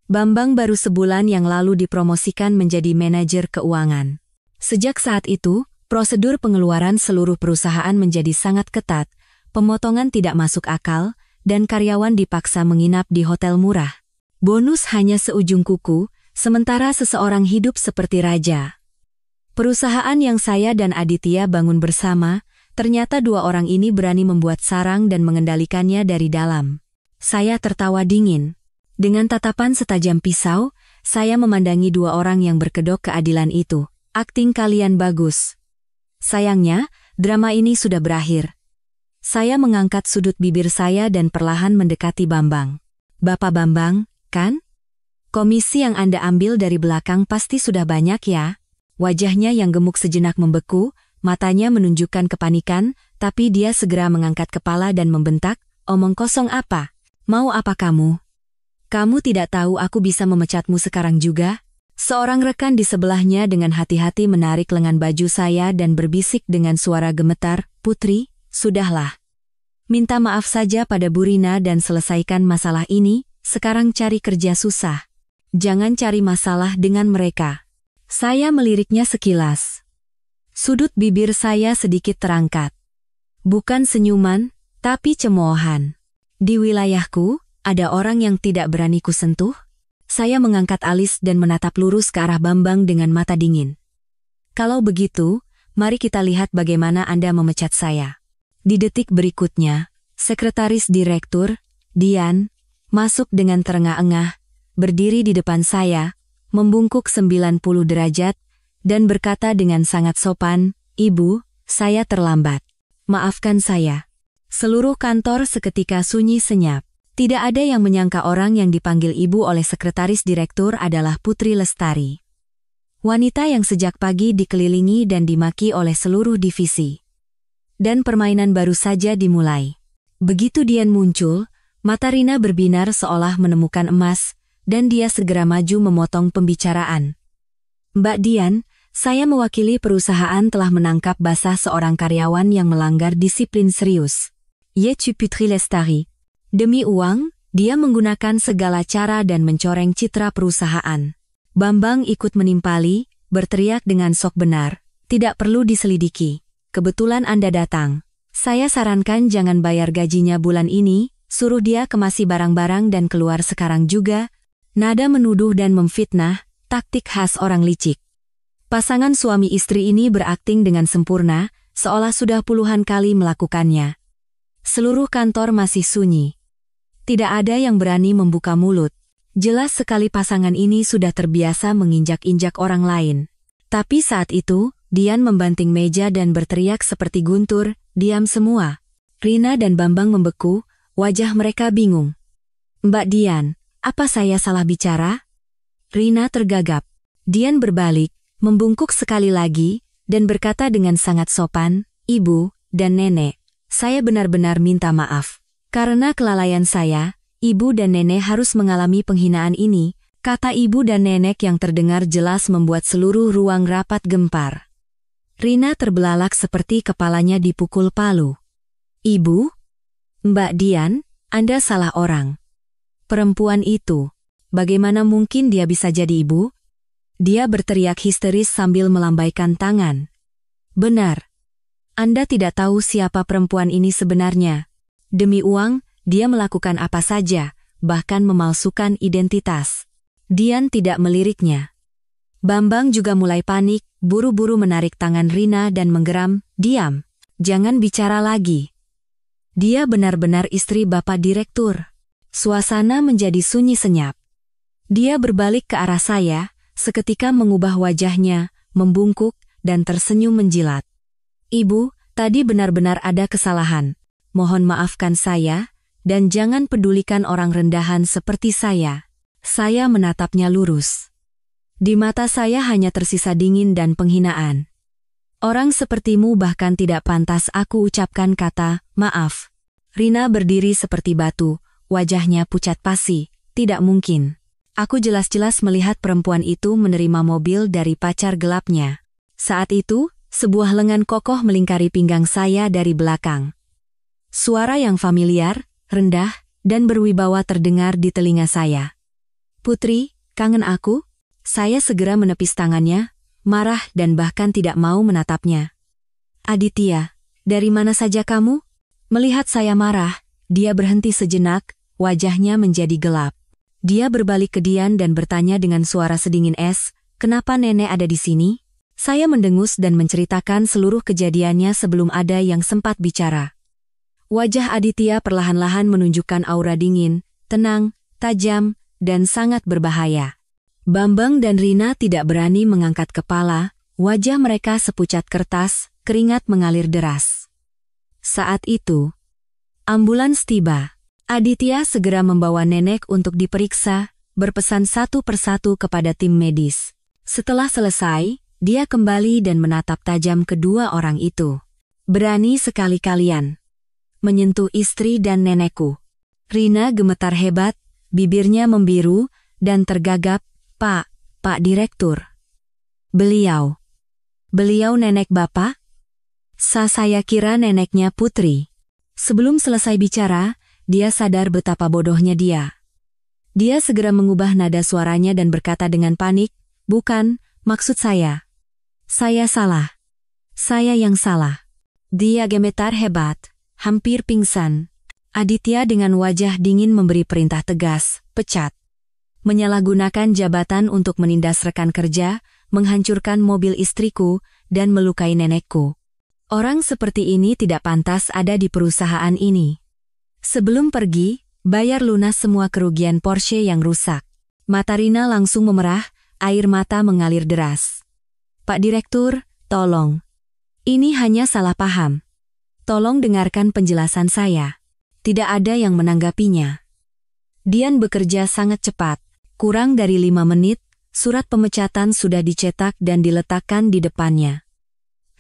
Bambang baru sebulan yang lalu dipromosikan menjadi manajer keuangan. Sejak saat itu, prosedur pengeluaran seluruh perusahaan menjadi sangat ketat, pemotongan tidak masuk akal, dan karyawan dipaksa menginap di hotel murah. Bonus hanya seujung kuku, sementara seseorang hidup seperti raja. Perusahaan yang saya dan Aditya bangun bersama, ternyata dua orang ini berani membuat sarang dan mengendalikannya dari dalam. Saya tertawa dingin. Dengan tatapan setajam pisau, saya memandangi dua orang yang berkedok keadilan itu. "Akting kalian bagus. Sayangnya, drama ini sudah berakhir." Saya mengangkat sudut bibir saya dan perlahan mendekati Bambang. "Bapak Bambang, kan? Komisi yang Anda ambil dari belakang pasti sudah banyak ya?" Wajahnya yang gemuk sejenak membeku, matanya menunjukkan kepanikan, tapi dia segera mengangkat kepala dan membentak, "Omong kosong apa? Mau apa kamu? Kamu tidak tahu aku bisa memecatmu sekarang juga?" Seorang rekan di sebelahnya dengan hati-hati menarik lengan baju saya dan berbisik dengan suara gemetar, "Putri, sudahlah. Minta maaf saja pada Bu Rina dan selesaikan masalah ini, sekarang cari kerja susah. Jangan cari masalah dengan mereka." Saya meliriknya sekilas. Sudut bibir saya sedikit terangkat. Bukan senyuman, tapi cemoohan. "Di wilayahku, ada orang yang tidak berani kusentuh?" Saya mengangkat alis dan menatap lurus ke arah Bambang dengan mata dingin. "Kalau begitu, mari kita lihat bagaimana Anda memecat saya." Di detik berikutnya, Sekretaris Direktur, Dian, masuk dengan terengah-engah, berdiri di depan saya, membungkuk 90 derajat, dan berkata dengan sangat sopan, "Ibu, saya terlambat. maafkan saya. Seluruh kantor seketika sunyi senyap. Tidak ada yang menyangka orang yang dipanggil ibu oleh sekretaris direktur adalah Putri Lestari. Wanita yang sejak pagi dikelilingi dan dimaki oleh seluruh divisi. Dan permainan baru saja dimulai. Begitu Dian muncul, mata Rina berbinar seolah menemukan emas, dan dia segera maju memotong pembicaraan. Mbak Dian, saya mewakili perusahaan telah menangkap basah seorang karyawan yang melanggar disiplin serius. Yaitu Putri Lestari. Demi uang, dia menggunakan segala cara dan mencoreng citra perusahaan. Bambang ikut menimpali, berteriak dengan sok benar. Tidak perlu diselidiki. Kebetulan Anda datang. Saya sarankan jangan bayar gajinya bulan ini, suruh dia kemasi barang-barang dan keluar sekarang juga. Nada menuduh dan memfitnah, taktik khas orang licik. Pasangan suami istri ini berakting dengan sempurna, seolah sudah puluhan kali melakukannya. Seluruh kantor masih sunyi. Tidak ada yang berani membuka mulut. Jelas sekali pasangan ini sudah terbiasa menginjak-injak orang lain. Tapi saat itu, Dian membanting meja dan berteriak seperti guntur, "Diam semua." Rina dan Bambang membeku, wajah mereka bingung. "Mbak Dian, apa saya salah bicara?" Rina tergagap. Dian berbalik, membungkuk sekali lagi, dan berkata dengan sangat sopan, "Ibu dan Nenek, saya benar-benar minta maaf. Karena kelalaian saya, ibu dan nenek harus mengalami penghinaan ini," kata ibu dan nenek yang terdengar jelas membuat seluruh ruang rapat gempar. Rina terbelalak seperti kepalanya dipukul palu. "Ibu? Mbak Dian, Anda salah orang. Perempuan itu, bagaimana mungkin dia bisa jadi ibu?" Dia berteriak histeris sambil melambaikan tangan. "Benar. Anda tidak tahu siapa perempuan ini sebenarnya. Demi uang, dia melakukan apa saja, bahkan memalsukan identitas." Dian tidak meliriknya. Bambang juga mulai panik, buru-buru menarik tangan Rina dan menggeram, "Diam, jangan bicara lagi. Dia benar-benar istri Bapak Direktur." Suasana menjadi sunyi senyap. Dia berbalik ke arah saya, seketika mengubah wajahnya, membungkuk, dan tersenyum menjilat. "Ibu, tadi benar-benar ada kesalahan. Mohon maafkan saya, dan jangan pedulikan orang rendahan seperti saya." Saya menatapnya lurus. Di mata saya hanya tersisa dingin dan penghinaan. "Orang sepertimu bahkan tidak pantas aku ucapkan kata, maaf." Rina berdiri seperti batu, wajahnya pucat pasi. "Tidak mungkin. Aku jelas-jelas melihat perempuan itu menerima mobil dari pacar gelapnya. Saat itu, sebuah lengan kokoh melingkari pinggang saya dari belakang." Suara yang familiar, rendah, dan berwibawa terdengar di telinga saya. "Putri, kangen aku?" Saya segera menepis tangannya, marah dan bahkan tidak mau menatapnya. "Aditya, dari mana saja kamu?" Melihat saya marah, dia berhenti sejenak, wajahnya menjadi gelap. Dia berbalik ke Dian dan bertanya dengan suara sedingin es, "Kenapa nenek ada di sini?" Saya mendengus dan menceritakan seluruh kejadiannya sebelum ada yang sempat bicara. Wajah Aditya perlahan-lahan menunjukkan aura dingin, tenang, tajam, dan sangat berbahaya. Bambang dan Rina tidak berani mengangkat kepala, wajah mereka sepucat kertas, keringat mengalir deras. Saat itu, ambulans tiba. Aditya segera membawa nenek untuk diperiksa, berpesan satu persatu kepada tim medis. Setelah selesai, dia kembali dan menatap tajam kedua orang itu. "Berani sekali kalian menyentuh istri dan nenekku." Rina gemetar hebat, bibirnya membiru, dan tergagap, Pak Direktur. Beliau nenek Bapak?" Saya kira neneknya Putri." Sebelum selesai bicara, dia sadar betapa bodohnya dia. Dia segera mengubah nada suaranya dan berkata dengan panik, "Bukan, maksud saya. Saya salah. Saya yang salah." Dia gemetar hebat, hampir pingsan. Aditya dengan wajah dingin memberi perintah tegas, "Pecat." Menyalahgunakan jabatan untuk menindas rekan kerja, menghancurkan mobil istriku, dan melukai nenekku. Orang seperti ini tidak pantas ada di perusahaan ini. Sebelum pergi, bayar lunas semua kerugian Porsche yang rusak. Mata Rina langsung memerah, air mata mengalir deras. "Pak Direktur, tolong. Ini hanya salah paham. Tolong dengarkan penjelasan saya. Tidak ada yang menanggapinya. Dian bekerja sangat cepat. Kurang dari 5 menit, surat pemecatan sudah dicetak dan diletakkan di depannya.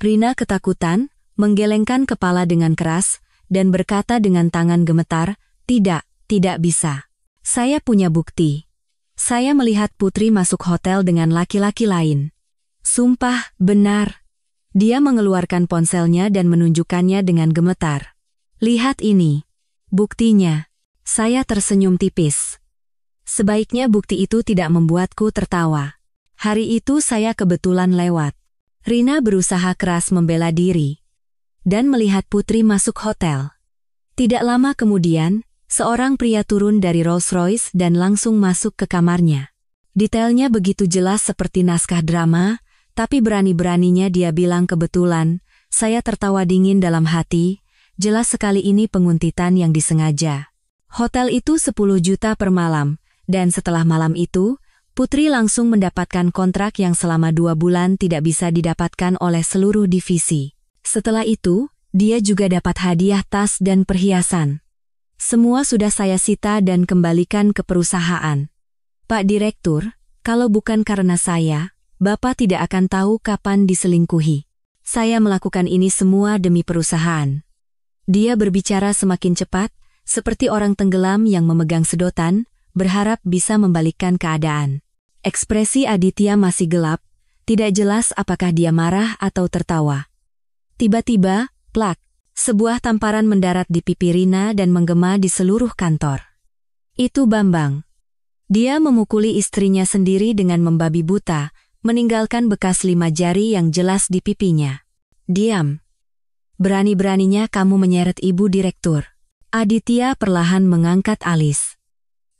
Rina ketakutan, menggelengkan kepala dengan keras, dan berkata dengan tangan gemetar, tidak bisa. Saya punya bukti. Saya melihat Putri masuk hotel dengan laki-laki lain. Sumpah, benar. Dia mengeluarkan ponselnya dan menunjukkannya dengan gemetar. Lihat ini. Buktinya. Saya tersenyum tipis. Sebaiknya bukti itu tidak membuatku tertawa. Hari itu saya kebetulan lewat. Rina berusaha keras membela diri. Dan melihat Putri masuk hotel. Tidak lama kemudian, seorang pria turun dari Rolls-Royce dan langsung masuk ke kamarnya. Detailnya begitu jelas seperti naskah drama, tapi berani-beraninya dia bilang kebetulan. Saya tertawa dingin dalam hati, jelas sekali ini penguntitan yang disengaja. Hotel itu 10 juta per malam, dan setelah malam itu, Putri langsung mendapatkan kontrak yang selama 2 bulan tidak bisa didapatkan oleh seluruh divisi. Setelah itu, dia juga dapat hadiah tas dan perhiasan. Semua sudah saya sita dan kembalikan ke perusahaan. Pak Direktur, kalau bukan karena saya, Bapak tidak akan tahu kapan diselingkuhi. Saya melakukan ini semua demi perusahaan. Dia berbicara semakin cepat, seperti orang tenggelam yang memegang sedotan, berharap bisa membalikkan keadaan. Ekspresi Aditya masih gelap, tidak jelas apakah dia marah atau tertawa. Tiba-tiba, plak, sebuah tamparan mendarat di pipi Rina dan menggema di seluruh kantor. Itu Bambang. Dia memukuli istrinya sendiri dengan membabi buta, meninggalkan bekas 5 jari yang jelas di pipinya. Diam. Berani-beraninya kamu menyeret Ibu Direktur. Aditya perlahan mengangkat alis.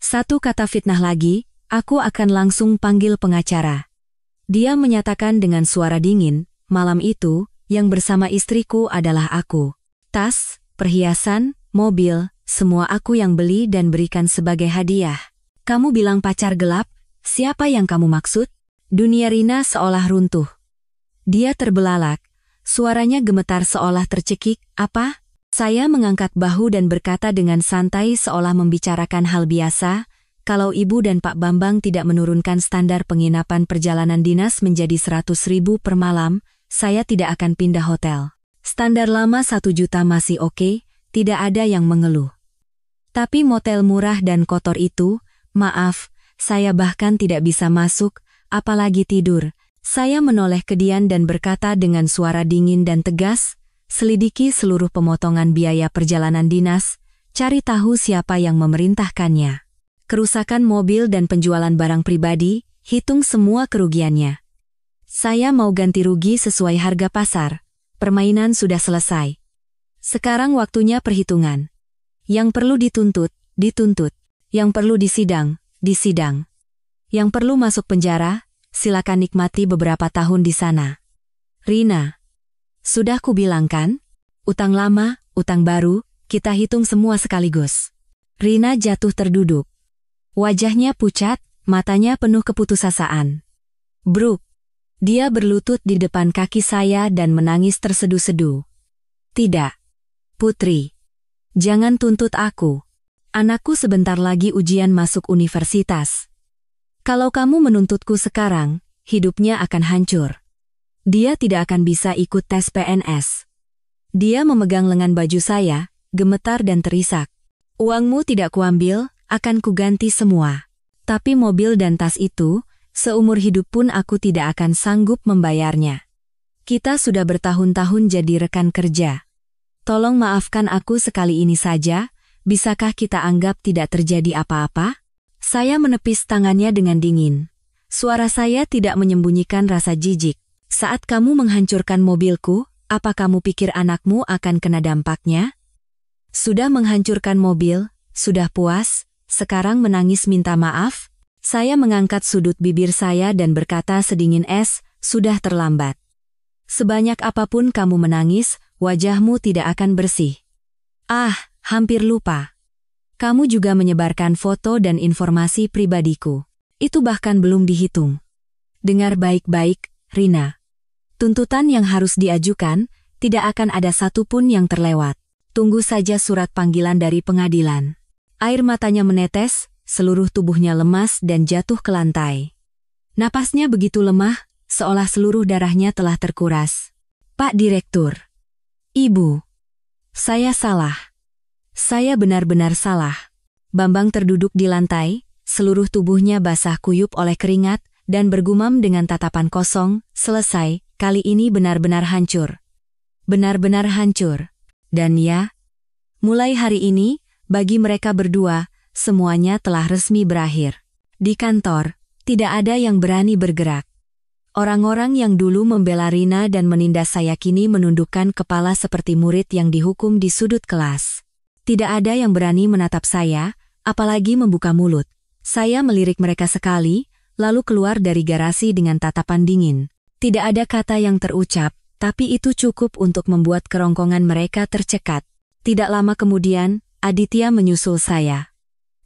Satu kata fitnah lagi, aku akan langsung panggil pengacara. Dia menyatakan dengan suara dingin, malam itu, yang bersama istriku adalah aku. Tas, perhiasan, mobil, semua aku yang beli dan berikan sebagai hadiah. Kamu bilang pacar gelap, siapa yang kamu maksud? Dunia Rina seolah runtuh. Dia terbelalak, suaranya gemetar seolah tercekik, apa? Saya mengangkat bahu dan berkata dengan santai seolah membicarakan hal biasa, kalau Ibu dan Pak Bambang tidak menurunkan standar penginapan perjalanan dinas menjadi 100.000 per malam, saya tidak akan pindah hotel. Standar lama 1 juta masih oke, tidak ada yang mengeluh. Tapi motel murah dan kotor itu, maaf, saya bahkan tidak bisa masuk, apalagi tidur. Saya menoleh ke Dian dan berkata dengan suara dingin dan tegas, selidiki seluruh pemotongan biaya perjalanan dinas, cari tahu siapa yang memerintahkannya. Kerusakan mobil dan penjualan barang pribadi, hitung semua kerugiannya. Saya mau ganti rugi sesuai harga pasar. Permainan sudah selesai. Sekarang waktunya perhitungan. Yang perlu dituntut, dituntut. Yang perlu disidang, disidang. Yang perlu masuk penjara, silakan nikmati beberapa tahun di sana. Rina, sudah kubilang kan? Utang lama, utang baru, kita hitung semua sekaligus. Rina jatuh terduduk. Wajahnya pucat, matanya penuh keputusasaan. Bruk. Dia berlutut di depan kaki saya dan menangis terseduh-seduh. Tidak. Putri. Jangan tuntut aku. Anakku sebentar lagi ujian masuk universitas. Kalau kamu menuntutku sekarang, hidupnya akan hancur. Dia tidak akan bisa ikut tes PNS. Dia memegang lengan baju saya, gemetar dan terisak. Uangmu tidak kuambil, akan kuganti semua. Tapi mobil dan tas itu, seumur hidup pun aku tidak akan sanggup membayarnya. Kita sudah bertahun-tahun jadi rekan kerja. Tolong maafkan aku sekali ini saja, bisakah kita anggap tidak terjadi apa-apa? Saya menepis tangannya dengan dingin. Suara saya tidak menyembunyikan rasa jijik. Saat kamu menghancurkan mobilku, apa kamu pikir anakmu akan kena dampaknya? Sudah menghancurkan mobil, sudah puas, sekarang menangis minta maaf? Saya mengangkat sudut bibir saya dan berkata sedingin es, sudah terlambat. Sebanyak apapun kamu menangis, wajahmu tidak akan bersih. Ah, hampir lupa. Kamu juga menyebarkan foto dan informasi pribadiku. Itu bahkan belum dihitung. Dengar baik-baik, Rina. Tuntutan yang harus diajukan, tidak akan ada satupun yang terlewat. Tunggu saja surat panggilan dari pengadilan. Air matanya menetes, seluruh tubuhnya lemas dan jatuh ke lantai. Napasnya begitu lemah, seolah seluruh darahnya telah terkuras. Pak Direktur. Ibu. Saya salah. Saya benar-benar salah. Bambang terduduk di lantai, seluruh tubuhnya basah kuyup oleh keringat, dan bergumam dengan tatapan kosong, selesai, kali ini benar-benar hancur. Benar-benar hancur. Dan ya, mulai hari ini, bagi mereka berdua, semuanya telah resmi berakhir. Di kantor, tidak ada yang berani bergerak. Orang-orang yang dulu membela Rina dan menindas saya kini menundukkan kepala seperti murid yang dihukum di sudut kelas. Tidak ada yang berani menatap saya, apalagi membuka mulut. Saya melirik mereka sekali, lalu keluar dari garasi dengan tatapan dingin. Tidak ada kata yang terucap, tapi itu cukup untuk membuat kerongkongan mereka tercekat. Tidak lama kemudian, Aditya menyusul saya.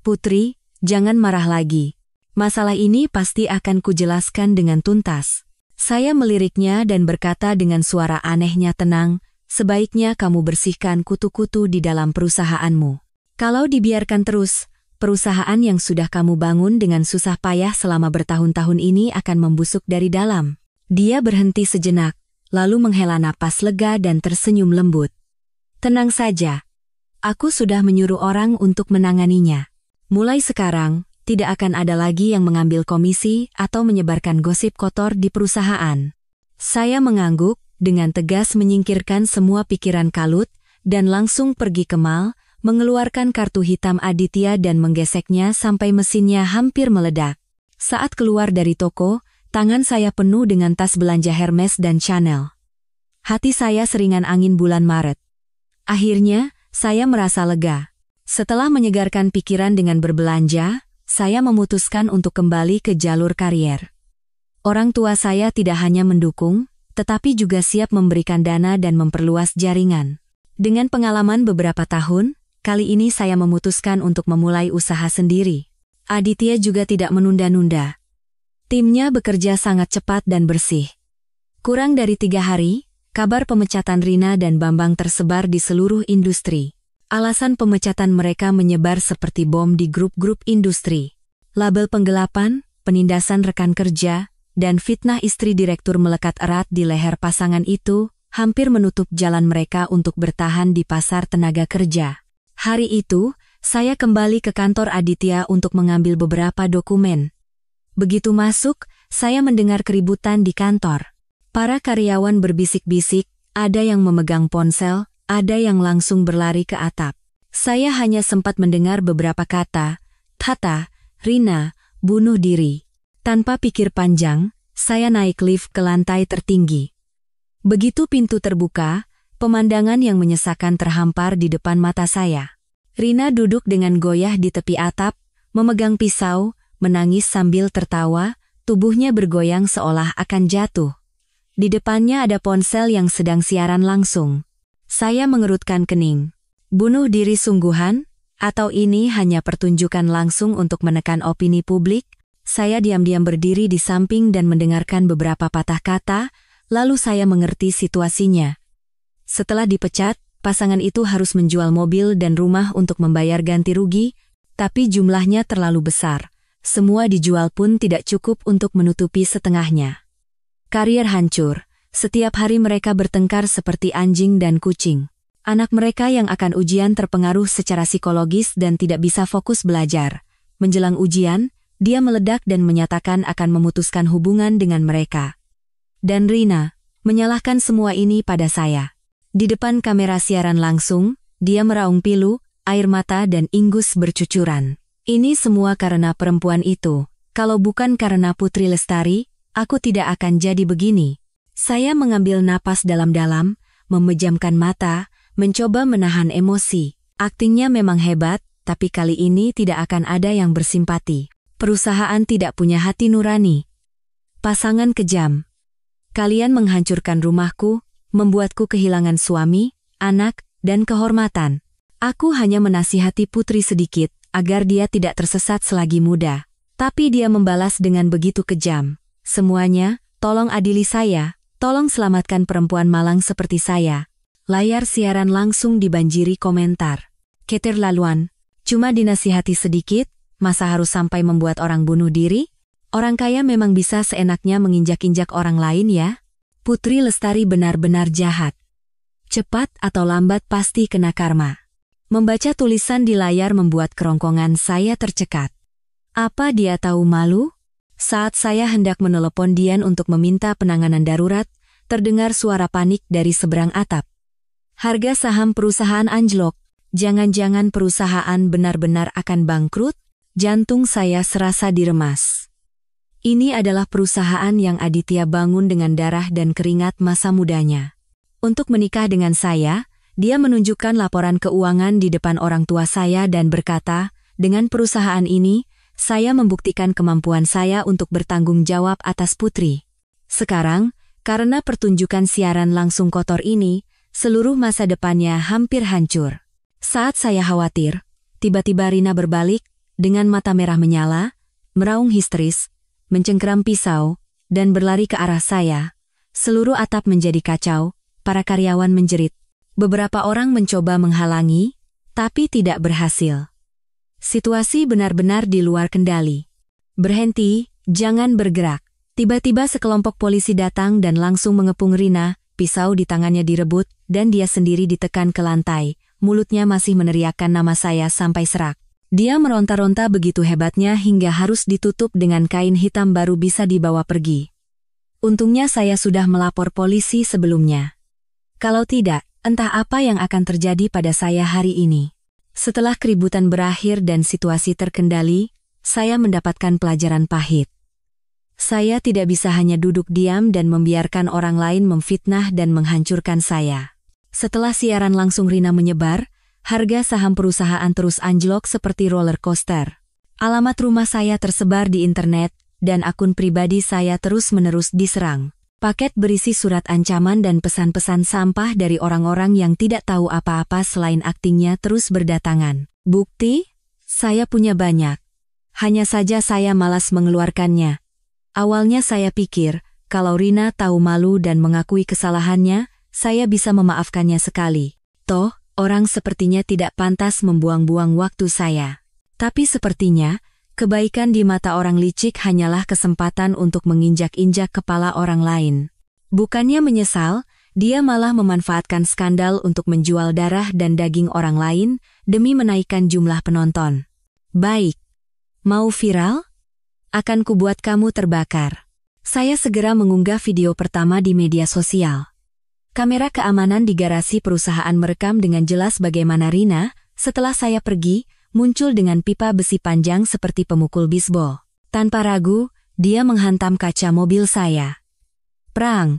Putri, jangan marah lagi. Masalah ini pasti akan kujelaskan dengan tuntas. Saya meliriknya dan berkata dengan suara anehnya tenang, sebaiknya kamu bersihkan kutu-kutu di dalam perusahaanmu. Kalau dibiarkan terus, perusahaan yang sudah kamu bangun dengan susah payah selama bertahun-tahun ini akan membusuk dari dalam. Dia berhenti sejenak, lalu menghela napas lega dan tersenyum lembut. Tenang saja. Aku sudah menyuruh orang untuk menanganinya. Mulai sekarang, tidak akan ada lagi yang mengambil komisi atau menyebarkan gosip kotor di perusahaan. Saya mengangguk, dengan tegas menyingkirkan semua pikiran kalut, dan langsung pergi ke mal, mengeluarkan kartu hitam Aditya dan menggeseknya sampai mesinnya hampir meledak. Saat keluar dari toko, tangan saya penuh dengan tas belanja Hermes dan Chanel. Hati saya seringan angin bulan Maret. Akhirnya, saya merasa lega. Setelah menyegarkan pikiran dengan berbelanja, saya memutuskan untuk kembali ke jalur karier. Orang tua saya tidak hanya mendukung, tetapi juga siap memberikan dana dan memperluas jaringan. Dengan pengalaman beberapa tahun, kali ini saya memutuskan untuk memulai usaha sendiri. Aditya juga tidak menunda-nunda. Timnya bekerja sangat cepat dan bersih. Kurang dari 3 hari, kabar pemecatan Rina dan Bambang tersebar di seluruh industri. Alasan pemecatan mereka menyebar seperti bom di grup-grup industri. Label penggelapan, penindasan rekan kerja, dan fitnah istri direktur melekat erat di leher pasangan itu, hampir menutup jalan mereka untuk bertahan di pasar tenaga kerja. Hari itu, saya kembali ke kantor Aditya untuk mengambil beberapa dokumen. Begitu masuk, saya mendengar keributan di kantor. Para karyawan berbisik-bisik, ada yang memegang ponsel, ada yang langsung berlari ke atap. Saya hanya sempat mendengar beberapa kata, Tata, Rina, bunuh diri. Tanpa pikir panjang, saya naik lift ke lantai tertinggi. Begitu pintu terbuka, pemandangan yang menyesakan terhampar di depan mata saya. Rina duduk dengan goyah di tepi atap, memegang pisau, menangis sambil tertawa, tubuhnya bergoyang seolah akan jatuh. Di depannya ada ponsel yang sedang siaran langsung. Saya mengerutkan kening. Bunuh diri sungguhan? Atau ini hanya pertunjukan langsung untuk menekan opini publik? Saya diam-diam berdiri di samping dan mendengarkan beberapa patah kata, lalu saya mengerti situasinya. Setelah dipecat, pasangan itu harus menjual mobil dan rumah untuk membayar ganti rugi, tapi jumlahnya terlalu besar. Semua dijual pun tidak cukup untuk menutupi setengahnya. Karier hancur. Setiap hari mereka bertengkar seperti anjing dan kucing. Anak mereka yang akan ujian terpengaruh secara psikologis dan tidak bisa fokus belajar. Menjelang ujian, dia meledak dan menyatakan akan memutuskan hubungan dengan mereka. Dan Rina menyalahkan semua ini pada saya. Di depan kamera siaran langsung, dia meraung pilu, air mata dan ingus bercucuran. Ini semua karena perempuan itu. Kalau bukan karena Putri Lestari, aku tidak akan jadi begini. Saya mengambil napas dalam-dalam, memejamkan mata, mencoba menahan emosi. Aktingnya memang hebat, tapi kali ini tidak akan ada yang bersimpati. Perusahaan tidak punya hati nurani. Pasangan kejam. Kalian menghancurkan rumahku, membuatku kehilangan suami, anak, dan kehormatan. Aku hanya menasihati Putri sedikit, agar dia tidak tersesat selagi muda. Tapi dia membalas dengan begitu kejam. Semuanya, tolong adili saya. Tolong selamatkan perempuan malang seperti saya. Layar siaran langsung dibanjiri komentar. Keterlaluan. Cuma dinasihati sedikit, masa harus sampai membuat orang bunuh diri? Orang kaya memang bisa seenaknya menginjak-injak orang lain ya? Putri Lestari benar-benar jahat. Cepat atau lambat pasti kena karma. Membaca tulisan di layar membuat kerongkongan saya tercekat. Apa dia tahu malu? Saat saya hendak menelepon Dian untuk meminta penanganan darurat, terdengar suara panik dari seberang atap. Harga saham perusahaan anjlok. Jangan-jangan perusahaan benar-benar akan bangkrut? Jantung saya serasa diremas. Ini adalah perusahaan yang Aditya bangun dengan darah dan keringat masa mudanya. Untuk menikah dengan saya, dia menunjukkan laporan keuangan di depan orang tua saya dan berkata, dengan perusahaan ini, saya membuktikan kemampuan saya untuk bertanggung jawab atas Putri. Sekarang, karena pertunjukan siaran langsung kotor ini, seluruh masa depannya hampir hancur. Saat saya khawatir, tiba-tiba Rina berbalik, dengan mata merah menyala, meraung histeris, mencengkeram pisau, dan berlari ke arah saya. Seluruh atap menjadi kacau, para karyawan menjerit. Beberapa orang mencoba menghalangi, tapi tidak berhasil. Situasi benar-benar di luar kendali. Berhenti, jangan bergerak. Tiba-tiba sekelompok polisi datang dan langsung mengepung Rina, pisau di tangannya direbut, dan dia sendiri ditekan ke lantai. Mulutnya masih meneriakkan nama saya sampai serak. Dia meronta-ronta begitu hebatnya hingga harus ditutup dengan kain hitam baru bisa dibawa pergi. Untungnya saya sudah melapor polisi sebelumnya. Kalau tidak, entah apa yang akan terjadi pada saya hari ini. Setelah keributan berakhir dan situasi terkendali, saya mendapatkan pelajaran pahit. Saya tidak bisa hanya duduk diam dan membiarkan orang lain memfitnah dan menghancurkan saya. Setelah siaran langsung Rina menyebar, harga saham perusahaan terus anjlok seperti roller coaster. Alamat rumah saya tersebar di internet, dan akun pribadi saya terus-menerus diserang. Paket berisi surat ancaman dan pesan-pesan sampah dari orang-orang yang tidak tahu apa-apa selain aktingnya terus berdatangan. Bukti? Saya punya banyak. Hanya saja saya malas mengeluarkannya. Awalnya saya pikir, kalau Rina tahu malu dan mengakui kesalahannya, saya bisa memaafkannya sekali. Toh, orang sepertinya tidak pantas membuang-buang waktu saya. Tapi sepertinya, kebaikan di mata orang licik hanyalah kesempatan untuk menginjak-injak kepala orang lain. Bukannya menyesal, dia malah memanfaatkan skandal untuk menjual darah dan daging orang lain demi menaikkan jumlah penonton. Baik. Mau viral? Akan kubuat kamu terbakar. Saya segera mengunggah video pertama di media sosial. Kamera keamanan di garasi perusahaan merekam dengan jelas bagaimana Rina, setelah saya pergi, muncul dengan pipa besi panjang seperti pemukul bisbol. Tanpa ragu, dia menghantam kaca mobil saya. Prang!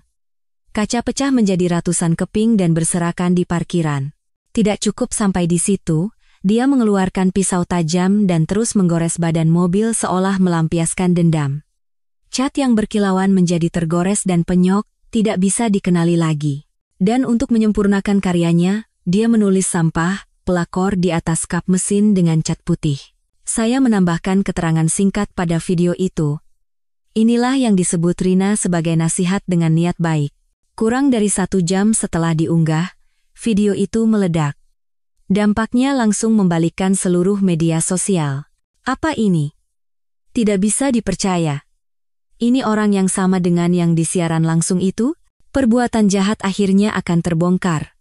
Kaca pecah menjadi ratusan keping dan berserakan di parkiran. Tidak cukup sampai di situ, dia mengeluarkan pisau tajam dan terus menggores badan mobil seolah melampiaskan dendam. Cat yang berkilauan menjadi tergores dan penyok, tidak bisa dikenali lagi. Dan untuk menyempurnakan karyanya, dia menulis sampah, pelakor di atas kap mesin dengan cat putih. Saya menambahkan keterangan singkat pada video itu. Inilah yang disebut Rina sebagai nasihat dengan niat baik. Kurang dari 1 jam setelah diunggah, video itu meledak. Dampaknya langsung membalikkan seluruh media sosial. Apa ini? Tidak bisa dipercaya. Ini orang yang sama dengan yang di siaran langsung itu? Perbuatan jahat akhirnya akan terbongkar.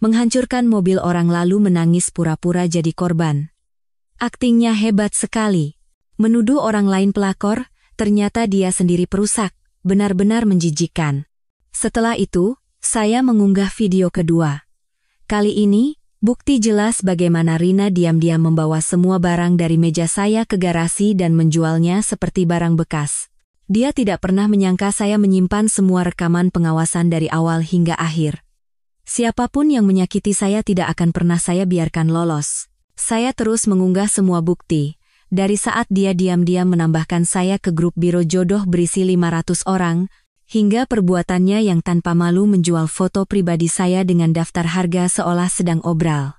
Menghancurkan mobil orang lalu menangis pura-pura jadi korban. Aktingnya hebat sekali. Menuduh orang lain pelakor, ternyata dia sendiri perusak, benar-benar menjijikkan. Setelah itu, saya mengunggah video kedua. Kali ini, bukti jelas bagaimana Rina diam-diam membawa semua barang dari meja saya ke garasi dan menjualnya seperti barang bekas. Dia tidak pernah menyangka saya menyimpan semua rekaman pengawasan dari awal hingga akhir. Siapapun yang menyakiti saya tidak akan pernah saya biarkan lolos. Saya terus mengunggah semua bukti. Dari saat dia diam-diam menambahkan saya ke grup biro jodoh berisi 500 orang, hingga perbuatannya yang tanpa malu menjual foto pribadi saya dengan daftar harga seolah sedang obral.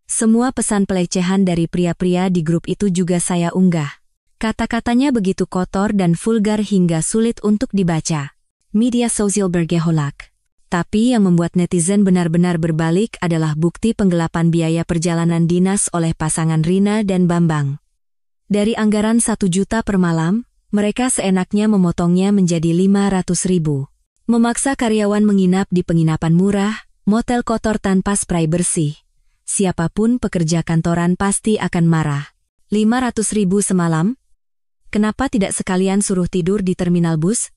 Semua pesan pelecehan dari pria-pria di grup itu juga saya unggah. Kata-katanya begitu kotor dan vulgar hingga sulit untuk dibaca. media sosial bergejolak. Tapi yang membuat netizen benar-benar berbalik adalah bukti penggelapan biaya perjalanan dinas oleh pasangan Rina dan Bambang. Dari anggaran 1 juta per malam, mereka seenaknya memotongnya menjadi 500.000. Memaksa karyawan menginap di penginapan murah, motel kotor tanpa spray bersih. Siapapun pekerja kantoran pasti akan marah. 500.000 semalam? Kenapa tidak sekalian suruh tidur di terminal bus?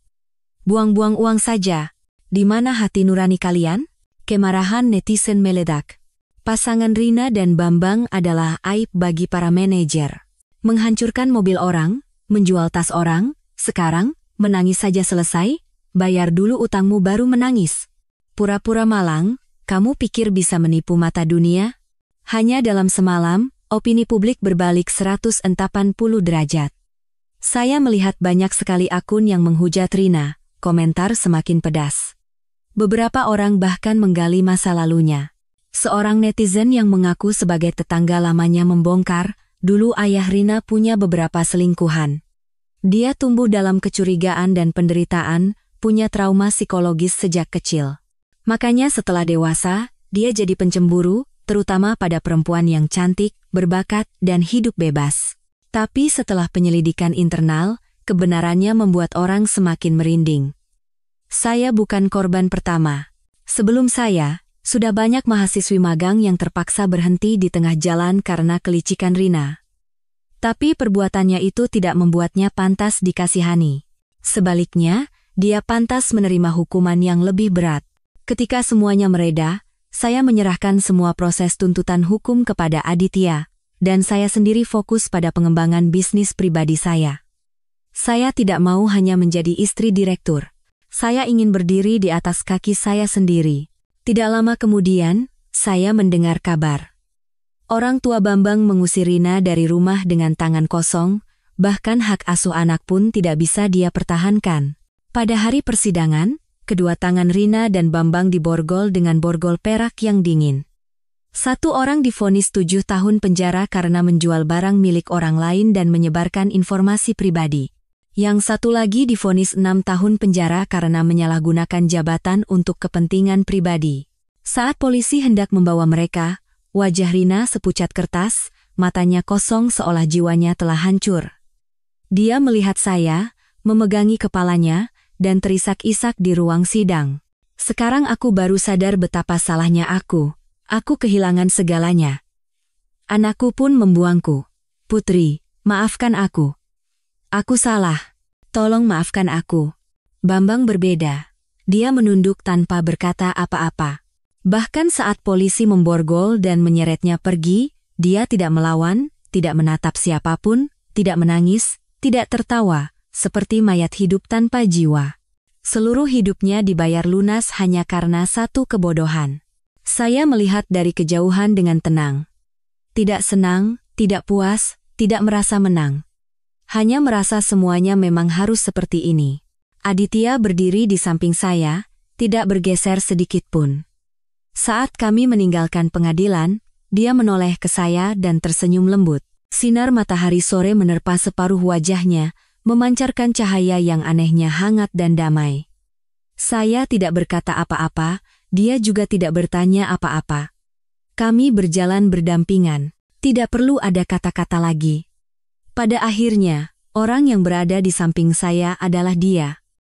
Buang-buang uang saja. Di mana hati nurani kalian? Kemarahan netizen meledak. Pasangan Rina dan Bambang adalah aib bagi para manajer. Menghancurkan mobil orang, menjual tas orang, sekarang, menangis saja selesai, bayar dulu utangmu baru menangis. Pura-pura malang, kamu pikir bisa menipu mata dunia? Hanya dalam semalam, opini publik berbalik 180 derajat. Saya melihat banyak sekali akun yang menghujat Rina, komentar semakin pedas. Beberapa orang bahkan menggali masa lalunya. Seorang netizen yang mengaku sebagai tetangga lamanya membongkar, dulu ayah Rina punya beberapa selingkuhan. Dia tumbuh dalam kecurigaan dan penderitaan, punya trauma psikologis sejak kecil. Makanya setelah dewasa, dia jadi pencemburu, terutama pada perempuan yang cantik, berbakat, dan hidup bebas. Tapi setelah penyelidikan internal, kebenarannya membuat orang semakin merinding. Saya bukan korban pertama. Sebelum saya, sudah banyak mahasiswi magang yang terpaksa berhenti di tengah jalan karena kelicikan Rina. Tapi perbuatannya itu tidak membuatnya pantas dikasihani. Sebaliknya, dia pantas menerima hukuman yang lebih berat. Ketika semuanya mereda, saya menyerahkan semua proses tuntutan hukum kepada Aditya, dan saya sendiri fokus pada pengembangan bisnis pribadi saya. Saya tidak mau hanya menjadi istri direktur. Saya ingin berdiri di atas kaki saya sendiri. Tidak lama kemudian, saya mendengar kabar. Orang tua Bambang mengusir Rina dari rumah dengan tangan kosong, bahkan hak asuh anak pun tidak bisa dia pertahankan. Pada hari persidangan, kedua tangan Rina dan Bambang diborgol dengan borgol perak yang dingin. Satu orang divonis 7 tahun penjara karena menjual barang milik orang lain dan menyebarkan informasi pribadi. Yang satu lagi divonis 6 tahun penjara karena menyalahgunakan jabatan untuk kepentingan pribadi. Saat polisi hendak membawa mereka, wajah Rina sepucat kertas, matanya kosong seolah jiwanya telah hancur. Dia melihat saya, memegangi kepalanya, dan terisak-isak di ruang sidang. Sekarang aku baru sadar betapa salahnya aku. Aku kehilangan segalanya. Anakku pun membuangku. Putri, maafkan aku. Aku salah. Tolong maafkan aku. Bambang berbeda. Dia menunduk tanpa berkata apa-apa. Bahkan saat polisi memborgol dan menyeretnya pergi, dia tidak melawan, tidak menatap siapapun, tidak menangis, tidak tertawa, seperti mayat hidup tanpa jiwa. Seluruh hidupnya dibayar lunas hanya karena satu kebodohan. Saya melihat dari kejauhan dengan tenang. Tidak senang, tidak puas, tidak merasa menang. Hanya merasa semuanya memang harus seperti ini. Aditya berdiri di samping saya, tidak bergeser sedikit pun. Saat kami meninggalkan pengadilan, dia menoleh ke saya dan tersenyum lembut. Sinar matahari sore menerpa separuh wajahnya, memancarkan cahaya yang anehnya hangat dan damai. Saya tidak berkata apa-apa, dia juga tidak bertanya apa-apa. Kami berjalan berdampingan, tidak perlu ada kata-kata lagi. Pada akhirnya, orang yang berada di samping saya adalah dia.